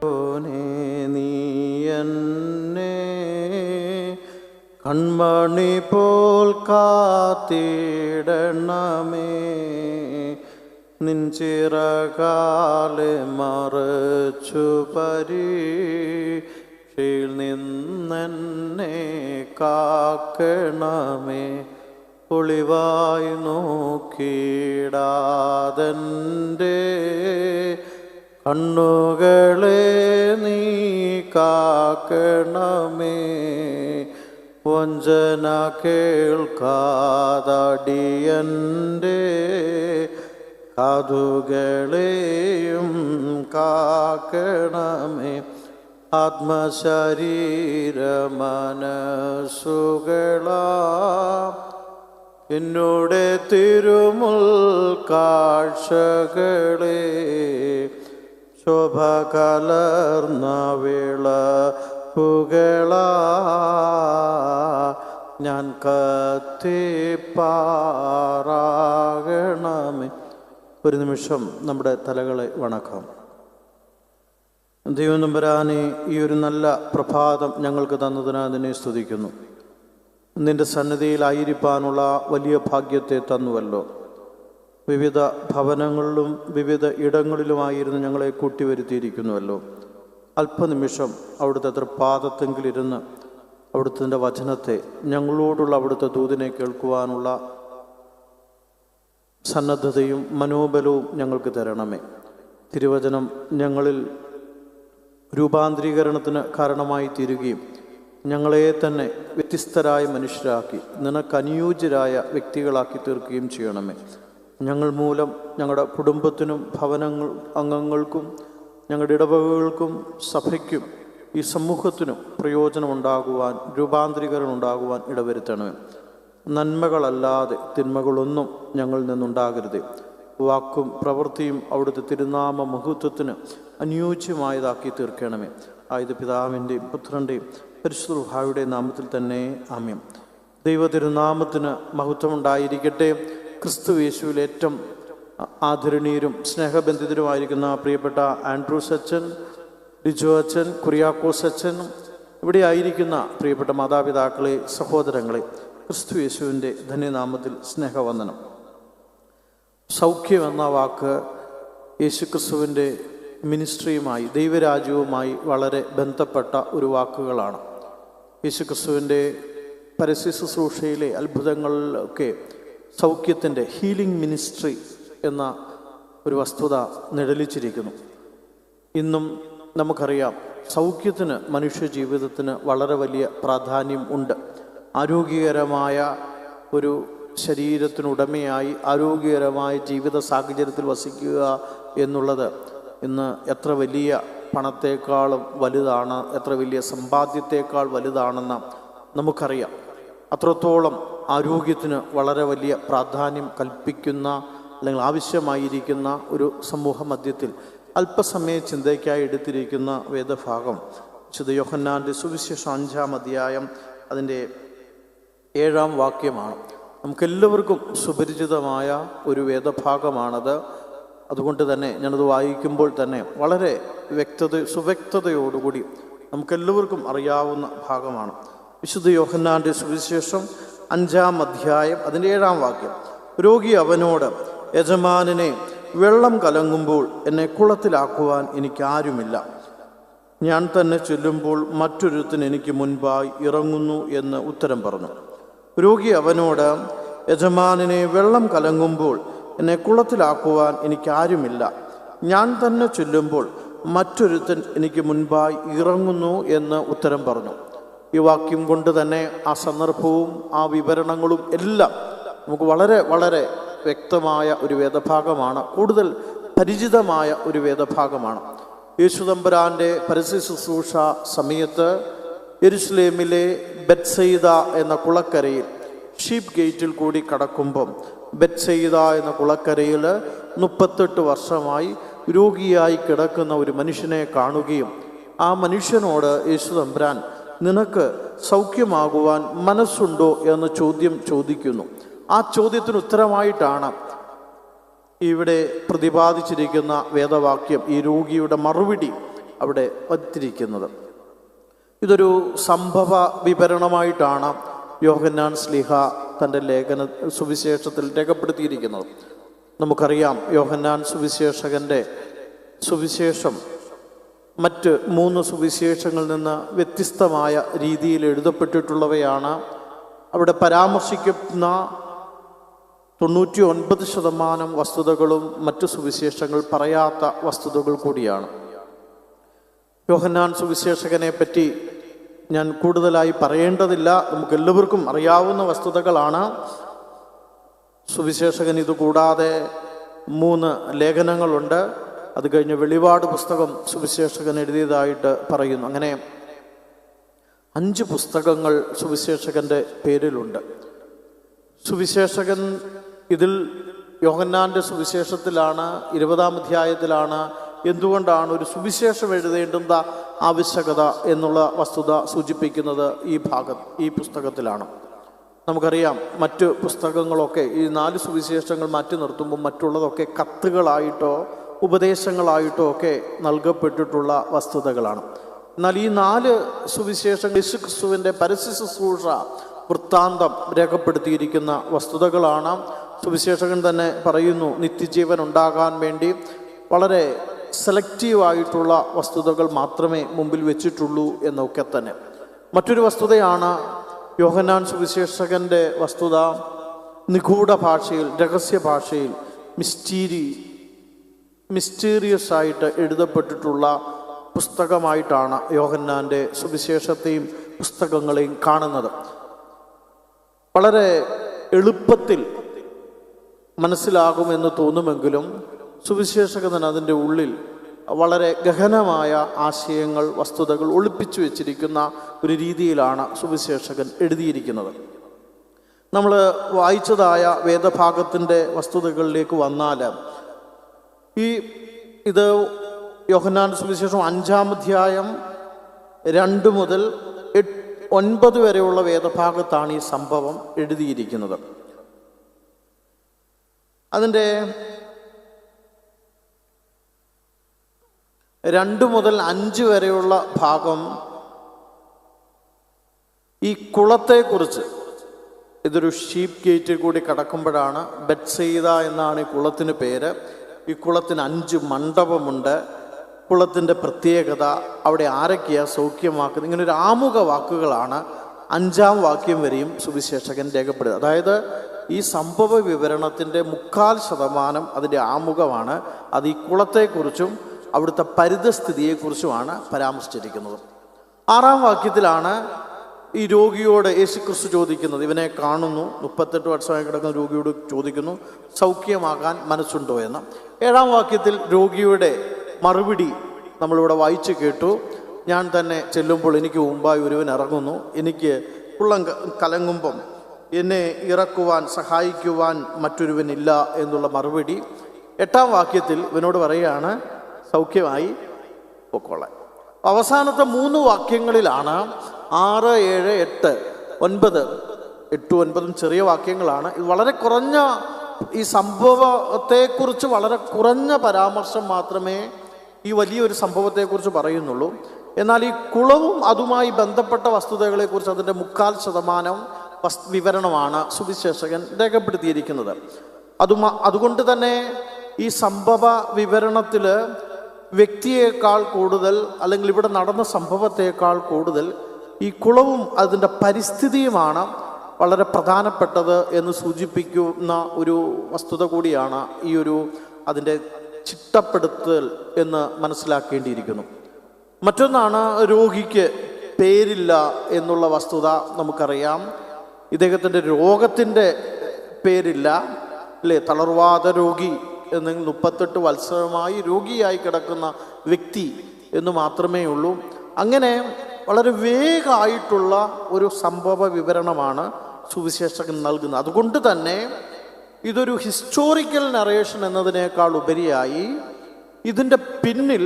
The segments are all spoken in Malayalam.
നീ എന്നെ കൺമണി പോൽ കാത്തിടണമേ, നിൻ ചിറകാലെ മറച്ചു പരീക്ഷയിൽ നിന്നെന്നെ കാക്കണമേ. ഒളിവായി നോക്കിടാതെൻ്റെ കണ്ണുകളെ നീ കാക്കണമേ. വഞ്ചന കേൾക്കാതടിയൻ്റെ കാതുകളെയും കാക്കണമേ. ആത്മശരീര മനസ്സുകളാ എന്നോടെ തിരുമുൽ കാഴ്ചകളെ ശോഭ കലർന്ന വിളക്കുകളാ ഞാൻ കത്തിപ്പാറാകണമേ. ഒരു നിമിഷം നമ്മുടെ തലകളെ വണക്കാം. ദൈവം തമ്പുരാനെ, ഈ ഒരു നല്ല പ്രഭാതം ഞങ്ങൾക്ക് തന്നതിനാ നിന്നെ സ്തുതിക്കുന്നു. നിന്റെ സന്നിധിയിലായിരിക്കാനുള്ള വലിയ ഭാഗ്യത്തെ തന്നുവല്ലോ. വിവിധ ഭവനങ്ങളിലും വിവിധ ഇടങ്ങളിലുമായിരുന്നു ഞങ്ങളെ കൂട്ടിവരുത്തിയിരിക്കുന്നുവല്ലോ. അല്പനിമിഷം അവിടുത്തെ തൃപ്പാദത്തെങ്കിലിരുന്ന് അവിടുത്തെ വചനത്തെ, ഞങ്ങളോടുള്ള അവിടുത്തെ ദൂതിനെ കേൾക്കുവാനുള്ള സന്നദ്ധതയും മനോബലവും ഞങ്ങൾക്ക് തരണമേ. തിരുവചനം ഞങ്ങളിൽ രൂപാന്തരീകരണത്തിന് കാരണമായി തീരുകയും ഞങ്ങളെ തന്നെ വ്യത്യസ്തരായ മനുഷ്യരാക്കി നിനക്കനുയോജ്യരായ വ്യക്തികളാക്കി തീർക്കുകയും ചെയ്യണമേ. ഞങ്ങൾ മൂലം ഞങ്ങളുടെ കുടുംബത്തിനും അംഗങ്ങൾക്കും ഞങ്ങളുടെ ഇടവകകൾക്കും സഭയ്ക്കും ഈ സമൂഹത്തിനും പ്രയോജനമുണ്ടാകുവാൻ, രൂപാന്തരീകരണം ഉണ്ടാകുവാൻ ഇടവരുത്തണമേ. നന്മകളല്ലാതെ തിന്മകളൊന്നും ഞങ്ങളിൽ നിന്നുണ്ടാകരുത്. വാക്കും പ്രവൃത്തിയും അവിടുത്തെ തിരുനാമ മഹത്വത്തിന് അനുയോജ്യമായതാക്കി തീർക്കണമേ. ആയത് പിതാവിൻ്റെയും പുത്രൻ്റെയും പരിശുദ്ധ റൂഹായുടെ നാമത്തിൽ തന്നെ ആമേൻ. ദൈവ തിരുനാമത്തിന് മഹത്വമുണ്ടായിരിക്കട്ടെ. ക്രിസ്തു യേശുവിൽ ഏറ്റവും ആദരണീയരും സ്നേഹബന്ധിതരുമായിരിക്കുന്ന പ്രിയപ്പെട്ട ആൻഡ്രൂസ് അച്ഛൻ, ലിജോ അച്ഛൻ, കുര്യാക്കോസ് അച്ഛൻ, ഇവിടെ ആയിരിക്കുന്ന പ്രിയപ്പെട്ട മാതാപിതാക്കളെ, സഹോദരങ്ങളെ, ക്രിസ്തു യേശുവിൻ്റെ ധന്യനാമത്തിൽ സ്നേഹവന്ദനം. സൗഖ്യം എന്ന വാക്ക് യേശുക്രിസ്തുവിൻ്റെ മിനിസ്ട്രിയുമായി, ദൈവരാജ്യവുമായി വളരെ ബന്ധപ്പെട്ട ഒരു വാക്കുകളാണ്. യേശുക്രിസ്തുവിൻ്റെ പരസ്യ ശുശ്രൂഷയിലെ അത്ഭുതങ്ങളിലൊക്കെ സൗഖ്യത്തിൻ്റെ ഹീലിംഗ് മിനിസ്ട്രി എന്ന ഒരു വസ്തുത നിഴലിച്ചിരിക്കുന്നു. ഇന്നും നമുക്കറിയാം, സൗഖ്യത്തിന് മനുഷ്യ ജീവിതത്തിന് വളരെ വലിയ പ്രാധാന്യം ഉണ്ട്. ആരോഗ്യകരമായ ഒരു ശരീരത്തിനുടമയായി ആരോഗ്യകരമായ ജീവിത സാഹചര്യത്തിൽ വസിക്കുക എന്നുള്ളത് ഇന്ന് എത്ര വലിയ പണത്തേക്കാളും വലുതാണ്, എത്ര വലിയ സമ്പാദ്യത്തേക്കാൾ വലുതാണെന്ന് നമുക്കറിയാം. അത്രത്തോളം ആരോഗ്യത്തിന് വളരെ വലിയ പ്രാധാന്യം കൽപ്പിക്കുന്ന അല്ലെങ്കിൽ ആവശ്യമായിരിക്കുന്ന ഒരു സമൂഹ മധ്യത്തിൽ അല്പസമയ ചിന്തയ്ക്കായി എടുത്തിരിക്കുന്ന വേദഭാഗം വിശുദ്ധ യോഹന്നാൻ്റെ സുവിശേഷം 5-ാം അധ്യായം അതിൻ്റെ 7-ാം വാക്യമാണ്. നമുക്കെല്ലാവർക്കും സുപരിചിതമായ ഒരു വേദഭാഗമാണത്. അതുകൊണ്ട് തന്നെ ഞാനത് വായിക്കുമ്പോൾ തന്നെ വളരെ സുവ്യക്തതയോടുകൂടി നമുക്കെല്ലാവർക്കും അറിയാവുന്ന ഭാഗമാണ്. വിശുദ്ധ യോഹന്നാൻ്റെ സുവിശേഷം 5-ാം അധ്യായം അതിൻ്റെ 7-ാം വാക്യം. രോഗി അവനോട്, യജമാനനെ, വെള്ളം കലങ്ങുമ്പോൾ എന്നെ കുളത്തിലാക്കുവാൻ എനിക്കാരുമില്ല. ഞാൻ തന്നെ ചെല്ലുമ്പോൾ മറ്റൊരുത്തൻ എനിക്ക് മുൻപായി ഇറങ്ങുന്നു എന്ന് ഉത്തരം പറഞ്ഞു. രോഗി അവനോട്, യജമാനനെ, വെള്ളം കലങ്ങുമ്പോൾ എന്നെ കുളത്തിലാക്കുവാൻ എനിക്കാരുമില്ല. ഞാൻ തന്നെ ചെല്ലുമ്പോൾ മറ്റൊരുത്തൻ എനിക്ക് മുൻപായി ഇറങ്ങുന്നു എന്ന് ഉത്തരം പറഞ്ഞു. ഈ വാക്യം കൊണ്ട് തന്നെ ആ സന്ദർഭവും ആ വിവരണങ്ങളും എല്ലാം നമുക്ക് വളരെ വളരെ വ്യക്തമായ ഒരു വേദഭാഗമാണ്, കൂടുതൽ പരിചിതമായ ഒരു വേദഭാഗമാണ്. യേശുതമ്പുരാൻ്റെ പരസ്യ ശുശ്രൂഷ സമയത്ത് യെരുശലേമിലെ ബെത്സയിദ എന്ന കുളക്കരയിൽ ഷീപ്പ് ഗേറ്റിൽ കൂടി കടക്കുമ്പം ബെത്സയിദ എന്ന കുളക്കരയിൽ 38 വർഷമായി രോഗിയായി കിടക്കുന്ന ഒരു മനുഷ്യനെ കാണുകയും ആ മനുഷ്യനോട് യേശുതമ്പുരാൻ, നിനക്ക് സൗഖ്യമാകുവാൻ മനസ്സുണ്ടോ എന്ന് ചോദിക്കുന്നു. ആ ചോദ്യത്തിന് ഉത്തരമായിട്ടാണ് ഇവിടെ പ്രതിപാദിച്ചിരിക്കുന്ന വേദവാക്യം. ഈ രോഗിയുടെ മറുപടി അവിടെ വച്ചിരിക്കുന്നത്. ഇതൊരു സംഭവ വിവരണമായിട്ടാണ് യോഹന്നാൻ ശ്ലീഹ തൻ്റെ സുവിശേഷത്തിൽ രേഖപ്പെടുത്തിയിരിക്കുന്നത്. നമുക്കറിയാം, യോഹന്നാൻ സുവിശേഷകൻ്റെ സുവിശേഷം മറ്റ് 3 സുവിശേഷങ്ങളിൽ നിന്ന് വ്യത്യസ്തമായ രീതിയിൽ എഴുതപ്പെട്ടിട്ടുള്ളവയാണ്. അവിടെ പരാമർശിക്കുന്ന 99% വസ്തുതകളും മറ്റു സുവിശേഷങ്ങൾ പറയാത്ത വസ്തുതകൾ കൂടിയാണ്. യോഹന്നാൻ സുവിശേഷകനെ പറ്റി ഞാൻ കൂടുതലായി പറയേണ്ടതില്ല, നമുക്കെല്ലാവർക്കും അറിയാവുന്ന വസ്തുതകളാണ്. സുവിശേഷകൻ ഇതുകൂടാതെ 3 ലേഖനങ്ങളുണ്ട്. അത് കഴിഞ്ഞ് വെളിപാട് പുസ്തകം സുവിശേഷകൻ എഴുതിയതായിട്ട് പറയുന്നു. അങ്ങനെ 5 പുസ്തകങ്ങൾ സുവിശേഷകൻ്റെ പേരിലുണ്ട്. സുവിശേഷകൻ ഇതിൽ യോഹന്നാൻ്റെ സുവിശേഷത്തിലാണ്, 20-ാം അധ്യായത്തിലാണ് എന്തുകൊണ്ടാണ് ഒരു സുവിശേഷം എഴുതേണ്ടുന്ന ആവശ്യകത എന്നുള്ള വസ്തുത സൂചിപ്പിക്കുന്നത് ഈ പുസ്തകത്തിലാണ്. നമുക്കറിയാം, മറ്റ് പുസ്തകങ്ങളൊക്കെ ഈ 4 സുവിശേഷങ്ങൾ മാറ്റി നിർത്തുമ്പോൾ മറ്റുള്ളതൊക്കെ കത്തുകളായിട്ടോ ഉപദേശങ്ങളായിട്ടോ ഒക്കെ നൽകപ്പെട്ടിട്ടുള്ള വസ്തുതകളാണ്. എന്നാൽ ഈ 4 സുവിശേഷങ്ങൾ യേശുക്രിസ്തുവിൻ്റെ പരസ്യ ശുശ്രൂഷ വൃത്താന്തം രേഖപ്പെടുത്തിയിരിക്കുന്ന വസ്തുതകളാണ്. സുവിശേഷകൻ തന്നെ പറയുന്നു, നിത്യജീവൻ ഉണ്ടാകാൻ വേണ്ടി വളരെ സെലക്റ്റീവായിട്ടുള്ള വസ്തുതകൾ മാത്രമേ മുമ്പിൽ വെച്ചിട്ടുള്ളൂ എന്നൊക്കെ തന്നെ. മറ്റൊരു വസ്തുതയാണ് യോഹന്നാൻ സുവിശേഷകൻ്റെ വസ്തുത. നിഗൂഢ ഭാഷയിൽ, രഹസ്യ ഭാഷയിൽ, മിസ്റ്റീരിയസ് ആയിട്ട് എഴുതപ്പെട്ടിട്ടുള്ള പുസ്തകമായിട്ടാണ് യോഹന്നാൻ്റെ സുവിശേഷത്തെയും പുസ്തകങ്ങളെയും കാണുന്നത്. വളരെ എളുപ്പത്തിൽ മനസ്സിലാകുമെന്ന് തോന്നുമെങ്കിലും സുവിശേഷകൻ അതിൻ്റെ ഉള്ളിൽ വളരെ ഗഹനമായ ആശയങ്ങൾ, വസ്തുതകൾ ഒളിപ്പിച്ചു വെച്ചിരിക്കുന്ന ഒരു രീതിയിലാണ് സുവിശേഷകൻ എഴുതിയിരിക്കുന്നത്. നമ്മൾ വായിച്ചതായ വേദഭാഗത്തിൻ്റെ വസ്തുതകളിലേക്ക് വന്നാൽ, ഇത് യോഹന്നാൻ സുവിശേഷം 5-ാം അധ്യായം 2 മുതൽ 9 വരെയുള്ള വേദഭാഗത്താണ് ഈ സംഭവം എഴുതിയിരിക്കുന്നത്. അതിൻ്റെ 2 മുതൽ 5 വരെയുള്ള ഭാഗം ഈ കുളത്തെക്കുറിച്ച്, ഇതൊരു ഷീപ്പ് ഗേറ്റിൽ കൂടി കടക്കുമ്പോഴാണ്, ബെത്സയിദ എന്നാണ് ഈ കുളത്തിന് പേര്. ഈ കുളത്തിന് 5 മണ്ഡപമുണ്ട്. കുളത്തിൻ്റെ പ്രത്യേകത, അവിടെ ആരൊക്കെയാണ് സൗഖ്യമാക്കുന്നത്, ഇങ്ങനൊരു ആമുഖ വാക്കുകളാണ് 5-ാം വാക്യം വരെയും സുവിശേഷകൻ രേഖപ്പെടുത്തുക. അതായത് ഈ സംഭവ വിവരണത്തിൻ്റെ 3/4% അതിൻ്റെ ആമുഖമാണ്. അത് ഈ കുളത്തെക്കുറിച്ചും അവിടുത്തെ പരിതസ്ഥിതിയെക്കുറിച്ചുമാണ് പരാമർശിച്ചിരിക്കുന്നത്. 6-ാം വാക്യത്തിലാണ് ഈ രോഗിയോട് യേശുക്രിസ്തു ചോദിക്കുന്നത്. ഇവനെ കാണുന്നു, 38 വർഷമായി കിടക്കുന്ന രോഗിയോട് ചോദിക്കുന്നു, സൗഖ്യമാകാൻ മനസ്സുണ്ടോ എന്ന്. 7-ാം വാക്യത്തിൽ രോഗിയുടെ മറുപടി നമ്മളിവിടെ വായിച്ചു കേട്ടു. ഞാൻ തന്നെ ചെല്ലുമ്പോൾ എനിക്ക് മുമ്പായി ഒരുവൻ ഇറങ്ങുന്നു, എനിക്ക് ഉള്ളം കലങ്ങുമ്പം എന്നെ ഇറക്കുവാൻ സഹായിക്കുവാൻ മറ്റൊരുവനില്ല എന്നുള്ള മറുപടി. 8-ാം വാക്യത്തിൽ ഇവനോട് പറയുകയാണ്, സൗഖ്യമായി പൊക്കോളാൻ. അവസാനത്തെ 3 വാക്യങ്ങളിലാണ് 6, 7, 8, 9, 8, 9 ചെറിയ വാക്യങ്ങളാണ്. ഇത് വളരെ കുറഞ്ഞ, ഈ സംഭവത്തെക്കുറിച്ച് വളരെ കുറഞ്ഞ പരാമർശം മാത്രമേ ഈ വലിയൊരു സംഭവത്തെക്കുറിച്ച് പറയുന്നുള്ളൂ. എന്നാൽ ഈ കുളവും അതുമായി ബന്ധപ്പെട്ട വസ്തുതകളെക്കുറിച്ച് അതിൻ്റെ 3/4% വിവരണമാണ് സുവിശേഷകൻ രേഖപ്പെടുത്തിയിരിക്കുന്നത്. അതുകൊണ്ട് തന്നെ ഈ സംഭവ വിവരണത്തിൽ വ്യക്തിയേക്കാൾ കൂടുതൽ, അല്ലെങ്കിൽ ഇവിടെ നടന്ന സംഭവത്തേക്കാൾ കൂടുതൽ ഈ കുളവും അതിൻ്റെ പരിസ്ഥിതിയുമാണ് വളരെ പ്രധാനപ്പെട്ടത് എന്ന് സൂചിപ്പിക്കുന്ന ഒരു വസ്തുത കൂടിയാണ് ഈ ഒരു അതിൻ്റെ ചിട്ടപ്പെടുത്തൽ എന്ന് മനസ്സിലാക്കേണ്ടിയിരിക്കുന്നു. മറ്റൊന്നാണ്, രോഗിക്ക് പേരില്ല എന്നുള്ള വസ്തുത നമുക്കറിയാം. ഇദ്ദേഹത്തിൻ്റെ രോഗത്തിൻ്റെ പേരില്ല, അല്ലേ? തളർവാദ രോഗി എന്ന് 38 വത്സരമായി രോഗിയായി കിടക്കുന്ന വ്യക്തി എന്ന് മാത്രമേ ഉള്ളൂ. അങ്ങനെ വളരെ വേഗമായിട്ടുള്ള ഒരു സംഭവ വിവരണമാണ് സുവിശേഷകൻ നൽകുന്നത്. അതുകൊണ്ട് തന്നെ ഇതൊരു ഹിസ്റ്റോറിക്കൽ നറേഷൻ എന്നതിനേക്കാൾ ഉപരിയായി ഇതിൻ്റെ പിന്നിൽ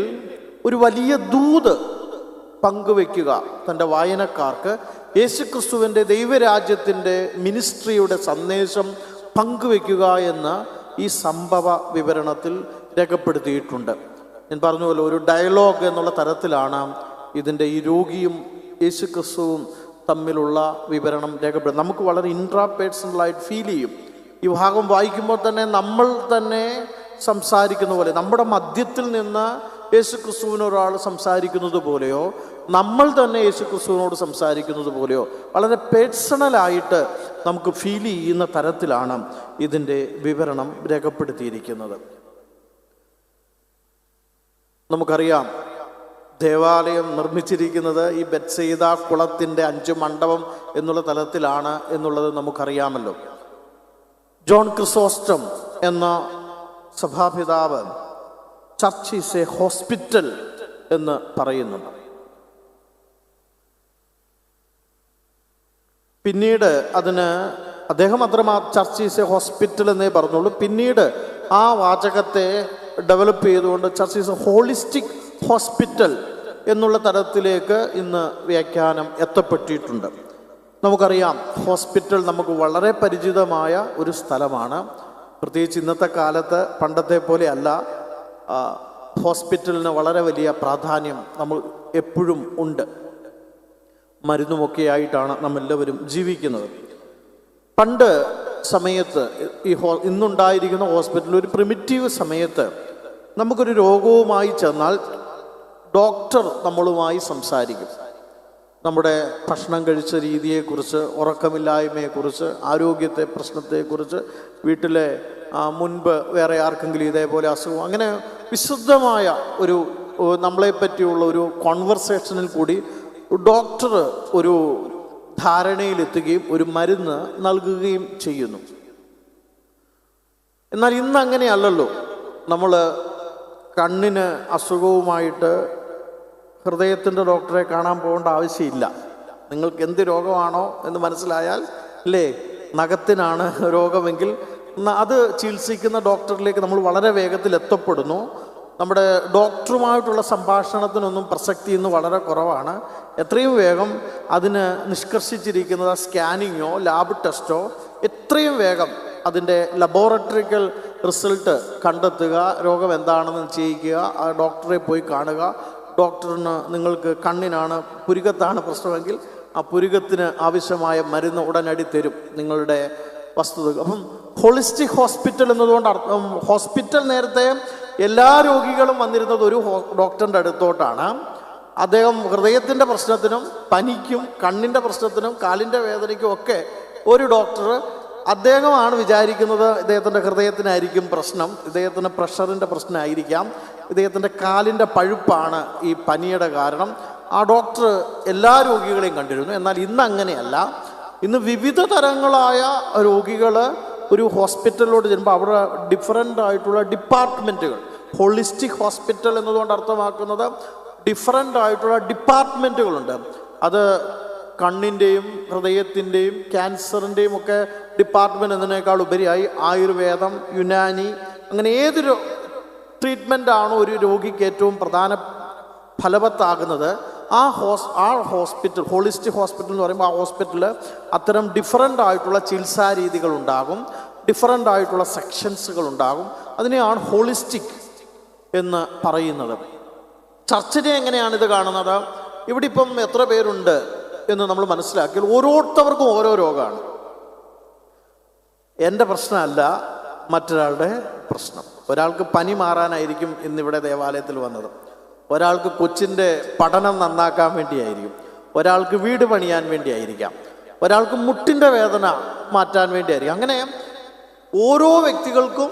ഒരു വലിയ ദൂത് പങ്കുവെക്കുക, തൻ്റെ വായനക്കാർക്ക് യേശുക്രിസ്തുവിൻ്റെ ദൈവരാജ്യത്തിൻ്റെ മിനിസ്ട്രിയുടെ സന്ദേശം പങ്കുവെക്കുക എന്ന് ഈ സംഭവ വിവരണത്തിൽ രേഖപ്പെടുത്തിയിട്ടുണ്ട്. ഞാൻ പറഞ്ഞ ഒരു ഡയലോഗ് എന്നുള്ള തരത്തിലാണ് ഇതിൻ്റെ ഈ രോഗിയും യേശു ക്രിസ്തുവും തമ്മിലുള്ള വിവരണം രേഖപ്പെടുത്തുന്നത്. നമുക്ക് വളരെ ഇൻട്രാപേഴ്സണലായിട്ട് ഫീൽ ചെയ്യും. ഈ ഭാഗം വായിക്കുമ്പോൾ തന്നെ നമ്മൾ തന്നെ സംസാരിക്കുന്ന പോലെ, നമ്മുടെ മധ്യത്തിൽ നിന്ന് യേശു ക്രിസ്തുവിനൊരാൾ സംസാരിക്കുന്നത് പോലെയോ നമ്മൾ തന്നെ യേശു ക്രിസ്തുവിനോട് സംസാരിക്കുന്നത് പോലെയോ വളരെ പേഴ്സണലായിട്ട് നമുക്ക് ഫീൽ ചെയ്യുന്ന തരത്തിലാണ് ഇതിൻ്റെ വിവരണം രേഖപ്പെടുത്തിയിരിക്കുന്നത്. നമുക്കറിയാം, ദേവാലയം നിർമ്മിച്ചിരിക്കുന്നത് ഈ ബെത്സയിദ കുളത്തിൻ്റെ 5 മണ്ഡപം എന്നുള്ള തലത്തിലാണ് എന്നുള്ളത് നമുക്കറിയാമല്ലോ. ജോൺ ക്രിസോസ്റ്റം എന്ന സഭാപിതാവ് ചർച്ച് ഈസ് എ ഹോസ്പിറ്റൽ എന്ന് പറയുന്നുണ്ട്. പിന്നീട് അതിന് അദ്ദേഹം ചർച്ച് ഈസ് എ ഹോസ്പിറ്റൽ എന്നേ പറഞ്ഞുള്ളൂ. പിന്നീട് ആ വാചകത്തെ ഡെവലപ്പ് ചെയ്തുകൊണ്ട് church is A holistic hospital എന്നുള്ള തരത്തിലേക്ക് ഇന്ന് വ്യാഖ്യാനം എത്തപ്പെട്ടിട്ടുണ്ട്. നമുക്കറിയാം, ഹോസ്പിറ്റൽ നമുക്ക് വളരെ പരിചിതമായ ഒരു സ്ഥലമാണ്. പ്രത്യേകിച്ച് ഇന്നത്തെ കാലത്ത് പണ്ടത്തെ പോലെ അല്ല, ഹോസ്പിറ്റലിന് വളരെ വലിയ പ്രാധാന്യം നമ്മൾ എപ്പോഴും ഉണ്ട്. മരുന്നുമൊക്കെ ആയിട്ടാണ് നമ്മളെല്ലാവരും ജീവിക്കുന്നത്. പണ്ട് സമയത്ത് ഇന്നുണ്ടായിരിക്കുന്ന ഹോസ്പിറ്റലിൽ ഒരു പ്രിമിറ്റീവ് സമയത്ത് നമുക്കൊരു രോഗവുമായി ചെന്നാൽ ഡോക്ടർ നമ്മളുമായി സംസാരിക്കും. നമ്മുടെ ഭക്ഷണം കഴിച്ച രീതിയെക്കുറിച്ച്, ഉറക്കമില്ലായ്മയെക്കുറിച്ച്, ആരോഗ്യത്തെ പ്രശ്നത്തെക്കുറിച്ച്, വീട്ടിലെ മുൻപ് വേറെ ആർക്കെങ്കിലും ഇതേപോലെ അസുഖം, അങ്ങനെ വിശുദ്ധമായ ഒരു നമ്മളെ പറ്റിയുള്ള ഒരു കോൺവെർസേഷനിൽ കൂടി ഡോക്ടർ ഒരു ധാരണയിലെത്തുകയും ഒരു മരുന്ന് നൽകുകയും ചെയ്യുന്നു. എന്നാൽ ഇന്ന് അങ്ങനെയല്ലല്ലോ. നമ്മൾ കണ്ണിന് അസുഖവുമായിട്ട് ഹൃദയത്തിൻ്റെ ഡോക്ടറെ കാണാൻ പോകേണ്ട ആവശ്യമില്ല. നിങ്ങൾക്ക് എന്ത് രോഗമാണോ എന്ന് മനസ്സിലായാൽ, അല്ലേ, നഖത്തിനാണ് രോഗമെങ്കിൽ അത് ചികിത്സിക്കുന്ന ഡോക്ടറിലേക്ക് നമ്മൾ വളരെ വേഗത്തിൽ എത്തപ്പെടുന്നു. നമ്മുടെ ഡോക്ടറുമായിട്ടുള്ള സംഭാഷണത്തിനൊന്നും പ്രസക്തി ഇന്ന് വളരെ കുറവാണ്. എത്രയും വേഗം അതിന് നിഷ്കർഷിച്ചിരിക്കുന്നത് സ്കാനിങ്ങോ ലാബ് ടെസ്റ്റോ, എത്രയും വേഗം അതിൻ്റെ ലബോറട്ടറിക്കൽ റിസൾട്ട് കണ്ടെത്തുക, രോഗം എന്താണെന്ന് നിശ്ചയിക്കുക, ആ ഡോക്ടറെ പോയി കാണുക. ഡോക്ടറിന് നിങ്ങൾക്ക് കണ്ണിനാണ്, പുരുകത്താണ് പ്രശ്നമെങ്കിൽ ആ പുരുകത്തിന് ആവശ്യമായ മരുന്ന് ഉടനടി തരും നിങ്ങളുടെ വസ്തുത. അപ്പം ഹോളിസ്റ്റിക് ഹോസ്പിറ്റൽ എന്നതുകൊണ്ട് ഹോസ്പിറ്റൽ നേരത്തെ എല്ലാ രോഗികളും വന്നിരുന്നത് ഒരു ഡോക്ടറിൻ്റെ അടുത്തോട്ടാണ്. അദ്ദേഹം ഹൃദയത്തിൻ്റെ പ്രശ്നത്തിനും പനിക്കും കണ്ണിൻ്റെ പ്രശ്നത്തിനും കാലിൻ്റെ വേദനയ്ക്കും ഒക്കെ ഒരു ഡോക്ടർ, അദ്ദേഹമാണ് വിചാരിക്കുന്നത് ഇദ്ദേഹത്തിൻ്റെ ഹൃദയത്തിനായിരിക്കും പ്രശ്നം, ഇദ്ദേഹത്തിൻ്റെ പ്രഷറിൻ്റെ പ്രശ്നമായിരിക്കാം, ഇദ്ദേഹത്തിൻ്റെ കാലിൻ്റെ പഴുപ്പാണ് ഈ പനിയുടെ കാരണം. ആ ഡോക്ടർ എല്ലാ രോഗികളെയും കണ്ടിരുന്നു. എന്നാൽ ഇന്ന് അങ്ങനെയല്ല. ഇന്ന് വിവിധ തരങ്ങളായ രോഗികൾ ഒരു ഹോസ്പിറ്റലിലോട്ട് ചെല്ലുമ്പോൾ അവിടെ ഡിഫറൻ്റ് ആയിട്ടുള്ള ഡിപ്പാർട്ട്മെൻറ്റുകൾ, ഹോളിസ്റ്റിക് ഹോസ്പിറ്റൽ എന്നതുകൊണ്ട് അർത്ഥമാക്കുന്നത് ഡിഫറൻ്റ് ആയിട്ടുള്ള ഡിപ്പാർട്ട്മെൻറ്റുകളുണ്ട്. അത് കണ്ണിൻ്റെയും ഹൃദയത്തിൻ്റെയും ക്യാൻസറിൻ്റെയും ഒക്കെ ഡിപ്പാർട്ട്മെൻറ്റ് എന്നതിനേക്കാൾ ഉപരിയായി ആയുർവേദം, യുനാനി, അങ്ങനെ ഏതൊരു ട്രീറ്റ്മെൻറ്റാണോ ഒരു രോഗിക്ക് ഏറ്റവും പ്രധാന ഫലവത്താകുന്നത് ആ ഹോസ്പിറ്റൽ, ഹോളിസ്റ്റിക് ഹോസ്പിറ്റൽ എന്ന് പറയുമ്പോൾ ആ ഹോസ്പിറ്റലിൽ അത്തരം ഡിഫറൻ്റ് ആയിട്ടുള്ള ചികിത്സാ രീതികളുണ്ടാകും, ഡിഫറൻ്റ് ആയിട്ടുള്ള സെക്ഷൻസുകൾ ഉണ്ടാകും. അതിനെയാണ് ഹോളിസ്റ്റിക് എന്ന് പറയുന്നത്. ചർച്ചിനെ എങ്ങനെയാണ് ഇത് കാണുന്നത്? ഇവിടെ ഇപ്പം എത്ര പേരുണ്ട് എന്ന് നമ്മൾ മനസ്സിലാക്കിയാൽ ഓരോരുത്തർക്കും ഓരോ രോഗമാണ്. എൻ്റെ പ്രശ്നമല്ല മറ്റൊരാളുടെ പ്രശ്നം. ഒരാൾക്ക് പനി മാറാനായിരിക്കും ഇന്നിവിടെ ദേവാലയത്തിൽ വന്നത്, ഒരാൾക്ക് കൊച്ചിൻ്റെ പഠനം നന്നാക്കാൻ വേണ്ടിയായിരിക്കും, ഒരാൾക്ക് വീട് പണിയാൻ വേണ്ടിയായിരിക്കാം, ഒരാൾക്ക് മുട്ടിൻ്റെ വേദന മാറ്റാൻ വേണ്ടിയായിരിക്കും. അങ്ങനെ ഓരോ വ്യക്തികൾക്കും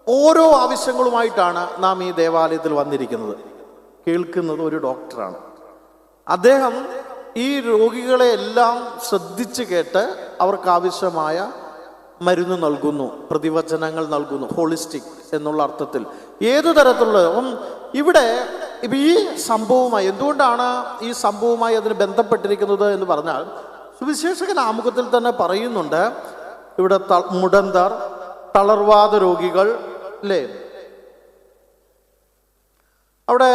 ഓരോ ആവശ്യങ്ങളുമായിട്ടാണ് നാം ഈ ദേവാലയത്തിൽ വന്നിരിക്കുന്നത്. കേൾക്കുന്നത് ഒരു ഡോക്ടറാണ്. അദ്ദേഹം ഈ രോഗികളെ എല്ലാം ശ്രദ്ധിച്ച് കേട്ട് അവർക്കാവശ്യമായ മരുന്ന് നൽകുന്നു, പ്രതിവചനങ്ങൾ നൽകുന്നു. ഹോളിസ്റ്റിക് എന്നുള്ള അർത്ഥത്തിൽ ഏതു തരത്തിലുള്ള ഇവിടെ ഈ സംഭവവുമായി എന്തുകൊണ്ടാണ് ഈ സംഭവവുമായി അതിന് ബന്ധപ്പെട്ടിരിക്കുന്നത് എന്ന് പറഞ്ഞാൽ, സുവിശേഷകൻ ആമുഖത്തിൽ തന്നെ പറയുന്നുണ്ട്, ഇവിടെ മുടന്തർ, തളർവാദ രോഗികൾ, അല്ലേ, അവിടെ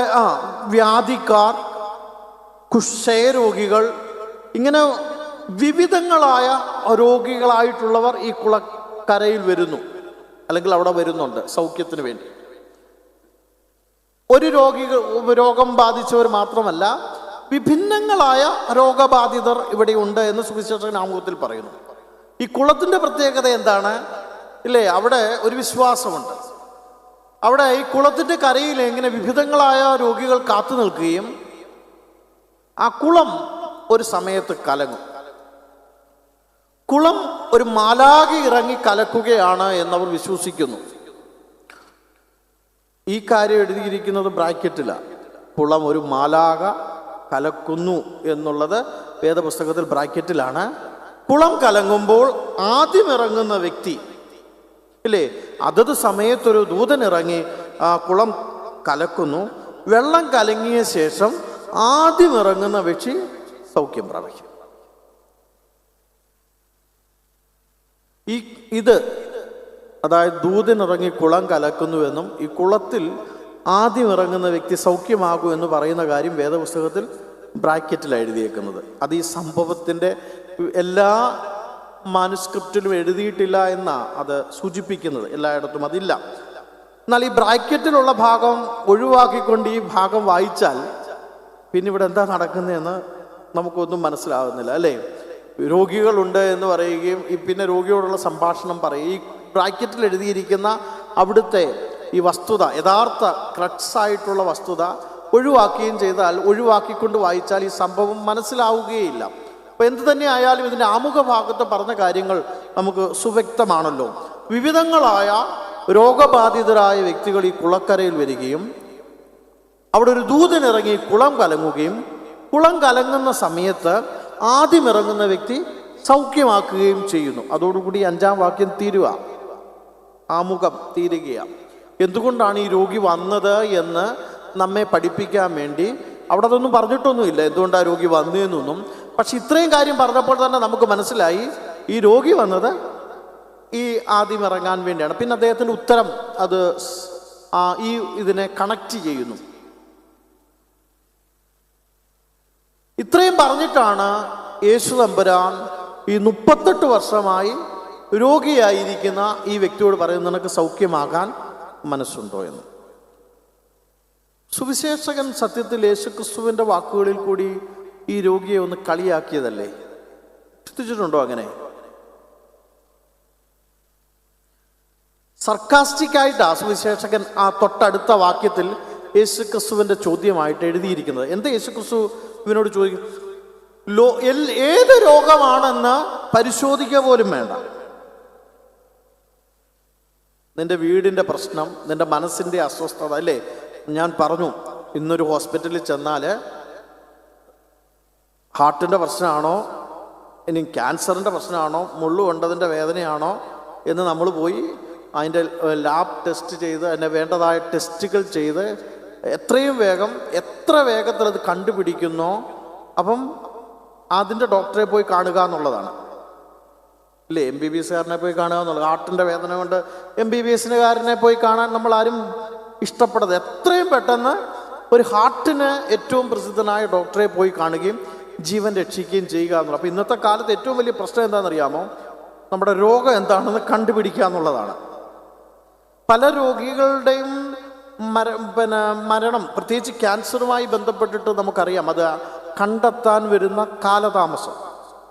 വ്യാധിക്കാർ, കുഷ്ഠരോഗികൾ, ഇങ്ങനെ വിവിധങ്ങളായ രോഗികളായിട്ടുള്ളവർ ഈ കുളക്കരയിൽ വരുന്നു, അല്ലെങ്കിൽ അവിടെ വരുന്നുണ്ട് സൗഖ്യത്തിന് വേണ്ടി. ഒരു രോഗം ബാധിച്ചവർ മാത്രമല്ല, വിഭിന്നങ്ങളായ രോഗബാധിതർ ഇവിടെയുണ്ട് എന്ന് സുവിശേഷകൻ ആമുഖത്തിൽ പറയുന്നു. ഈ കുളത്തിൻ്റെ പ്രത്യേകത എന്താണ്? ഇല്ലേ, അവിടെ ഒരു വിശ്വാസമുണ്ട്. അവിടെ ഈ കുളത്തിൻ്റെ കരയിൽ ഇങ്ങനെ വിവിധങ്ങളായ രോഗികൾ കാത്തു നിൽക്കുകയും ആ കുളം ഒരു സമയത്ത് കലങ്ങും. കുളം ഒരു മാലാഖ ഇറങ്ങി കലക്കുകയാണ് എന്നവർ വിശ്വസിക്കുന്നു. ഈ കാര്യം എഴുതിയിരിക്കുന്നത് ബ്രാക്കറ്റിലാണ്. കുളം ഒരു മാലാഖ കലക്കുന്നു എന്നുള്ളത് വേദപുസ്തകത്തിൽ ബ്രാക്കറ്റിലാണ്. കുളം കലങ്ങുമ്പോൾ ആദ്യം ഇറങ്ങുന്ന വ്യക്തി, ഇല്ലേ, അതത് സമയത്തൊരു ദൂതൻ ഇറങ്ങി ആ കുളം കലക്കുന്നു. വെള്ളം കലങ്ങിയ ശേഷം ആദ്യം ഇറങ്ങുന്ന വ്യക്തി സൗഖ്യം പ്രാപിക്കും. ഇത് അതായത് ദൂതൻ ഇറങ്ങി കുളം കലക്കുന്നുവെന്നും ഈ കുളത്തിൽ ആദ്യം ഇറങ്ങുന്ന വ്യക്തി സൗഖ്യമാകും എന്ന് പറയുന്ന കാര്യം വേദപുസ്തകത്തിൽ ബ്രാക്കറ്റിലാണ് എഴുതിയേക്കുന്നത്. അത് ഈ സംഭവത്തിൻ്റെ എല്ലാ മാനുസ്ക്രിപ്റ്റിലും എഴുതിയിട്ടില്ല എന്നാണ് അത് സൂചിപ്പിക്കുന്നത്. എല്ലായിടത്തും അതില്ല. എന്നാൽ ഈ ബ്രാക്കറ്റിലുള്ള ഭാഗം ഒഴിവാക്കിക്കൊണ്ട് ഈ ഭാഗം വായിച്ചാൽ പിന്നെ ഇവിടെ എന്താ നടക്കുന്നതെന്ന് നമുക്കൊന്നും മനസ്സിലാവുന്നില്ല, അല്ലേ? രോഗികളുണ്ട് എന്ന് പറയുകയും പിന്നെ രോഗിയോടുള്ള സംഭാഷണം പറയും. ഈ ബ്രാക്കറ്റിൽ എഴുതിയിരിക്കുന്ന അവിടുത്തെ ഈ വസ്തുത, യഥാർത്ഥ ക്രക്സായിട്ടുള്ള വസ്തുത ഒഴിവാക്കുകയും ചെയ്താൽ, ഒഴിവാക്കിക്കൊണ്ട് വായിച്ചാൽ ഈ സംഭവം മനസ്സിലാവുകയില്ല. അപ്പോൾ എന്തു തന്നെ ആയാലും ഇതിൻ്റെ ആമുഖ ഭാഗത്ത് പറഞ്ഞ കാര്യങ്ങൾ നമുക്ക് സുവ്യക്തമാണല്ലോ. വിവിധങ്ങളായ രോഗബാധിതരായ വ്യക്തികൾ ഈ കുളക്കരയിൽ വരികയും അവിടെ ഒരു ദൂതൻ ഇറങ്ങി കുളം കലങ്ങുകയും കുളം കലങ്ങുന്ന സമയത്ത് ആദ്യം ഇറങ്ങുന്ന വ്യക്തി സൗഖ്യമാക്കുകയും ചെയ്യുന്നു. അതോടുകൂടി 5-ാം വാക്യം തീരുക, ആമുഖം തീരുകയാണ്. എന്തുകൊണ്ടാണ് ഈ രോഗി വന്നത് എന്ന് നമ്മെ പഠിപ്പിക്കാൻ വേണ്ടി അവിടെ അതൊന്നും പറഞ്ഞിട്ടൊന്നുമില്ല, എന്തുകൊണ്ടാണ് രോഗി വന്നു എന്നൊന്നും. പക്ഷെ ഇത്രയും കാര്യം പറഞ്ഞപ്പോൾ തന്നെ നമുക്ക് മനസ്സിലായി ഈ രോഗി വന്നത് ഈ ആദ്യം ഇറങ്ങാൻ വേണ്ടിയാണ്. പിന്നെ അദ്ദേഹത്തിൻ്റെ ഉത്തരം അത് ഈ ഇതിനെ കണക്ട് ചെയ്യുന്നു. ഇത്രയും പറഞ്ഞിട്ടാണ് യേശു തമ്പുരാൻ ഈ 38 വർഷമായി രോഗിയായിരിക്കുന്ന ഈ വ്യക്തിയോട് പറയുന്നത്, നിനക്ക് സൗഖ്യമാകാൻ മനസ്സുണ്ടോ എന്ന്. സുവിശേഷകൻ സത്യത്തിൽ യേശുക്രിസ്തുവിൻ്റെ വാക്കുകളിൽ കൂടി ഈ രോഗിയെ ഒന്ന് കളിയാക്കിയതല്ലേ? ചിന്തിച്ചിട്ടുണ്ടോ അങ്ങനെ? സർക്കാസ്റ്റിക്കായിട്ടാ സുവിശേഷകൻ ആ തൊട്ടടുത്ത വാക്യത്തിൽ യേശുക്രിസ്തുവിൻ്റെ ചോദ്യമായിട്ട് എഴുതിയിരിക്കുന്നത്. എന്താ യേശുക്രിസ്തു ഇവനോട് ചോദിക്കും? ഏത് രോഗമാണെന്ന് പരിശോധിക്കുക പോലും വേണ്ട. നിന്റെ വീടിൻ്റെ പ്രശ്നം, നിന്റെ മനസ്സിൻ്റെ അസ്വസ്ഥത, അല്ലേ? ഞാൻ പറഞ്ഞു, ഇന്നൊരു ഹോസ്പിറ്റലിൽ ചെന്നാൽ ഹാർട്ടിൻ്റെ പ്രശ്നമാണോ, ഇനി ക്യാൻസറിൻ്റെ പ്രശ്നമാണോ, മുള്ളു കൊണ്ടതിൻ്റെ വേദനയാണോ എന്ന് നമ്മൾ പോയി അതിൻ്റെ ലാബ് ടെസ്റ്റ് ചെയ്ത് അതിൻ്റെ വേണ്ടതായ ടെസ്റ്റുകൾ ചെയ്ത് എത്രയും വേഗം, എത്ര വേഗത്തിൽ അത് കണ്ടുപിടിക്കുന്നോ അപ്പം അതിൻ്റെ ഡോക്ടറെ പോയി കാണുക എന്നുള്ളതാണ്, ഇല്ലേ? MBBS-കാരനെ പോയി കാണുക എന്നുള്ളത്. ഹാർട്ടിൻ്റെ വേദന കൊണ്ട് MBBS-കാരനെ പോയി കാണാൻ നമ്മളാരും ഇഷ്ടപ്പെടുന്നത്. എത്രയും പെട്ടെന്ന് ഒരു ഹാർട്ടിന് ഏറ്റവും പ്രസിദ്ധനായ ഡോക്ടറെ പോയി കാണുകയും ജീവൻ രക്ഷിക്കുകയും ചെയ്യുക എന്നുള്ളത്. അപ്പോൾ ഇന്നത്തെ കാലത്ത് ഏറ്റവും വലിയ പ്രശ്നം എന്താണെന്നറിയാമോ? നമ്മുടെ രോഗം എന്താണെന്ന് കണ്ടുപിടിക്കുക എന്നുള്ളതാണ്. പല രോഗികളുടെയും മരണം, പ്രത്യേകിച്ച് ക്യാൻസറുമായി ബന്ധപ്പെട്ടിട്ട് നമുക്കറിയാം, അത് കണ്ടെത്താൻ വരുന്ന കാലതാമസം.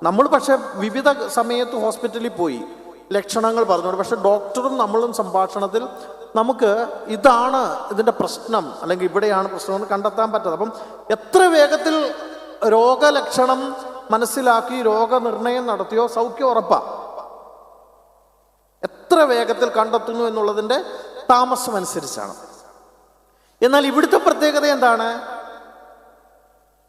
നമ്മൾ പക്ഷേ വിവിധ സമയത്ത് ഹോസ്പിറ്റലിൽ പോയി ലക്ഷണങ്ങൾ പറഞ്ഞോളൂ, പക്ഷെ ഡോക്ടറും നമ്മളും സംഭാഷണത്തിൽ നമുക്ക് ഇതാണ് ഇതിൻ്റെ പ്രശ്നം, അല്ലെങ്കിൽ ഇവിടെയാണ് പ്രശ്നമെന്ന് കണ്ടെത്താൻ പറ്റാതെ. അപ്പം എത്ര വേഗത്തിൽ രോഗലക്ഷണം മനസ്സിലാക്കി രോഗനിർണയം നടത്തിയോ സൗഖ്യം ഉറപ്പാണ്. എത്ര വേഗത്തിൽ കണ്ടെത്തുന്നു എന്നുള്ളതിൻ്റെ താമസം അനുസരിച്ചാണ്. എന്നാൽ ഇവിടുത്തെ പ്രത്യേകത എന്താണ്?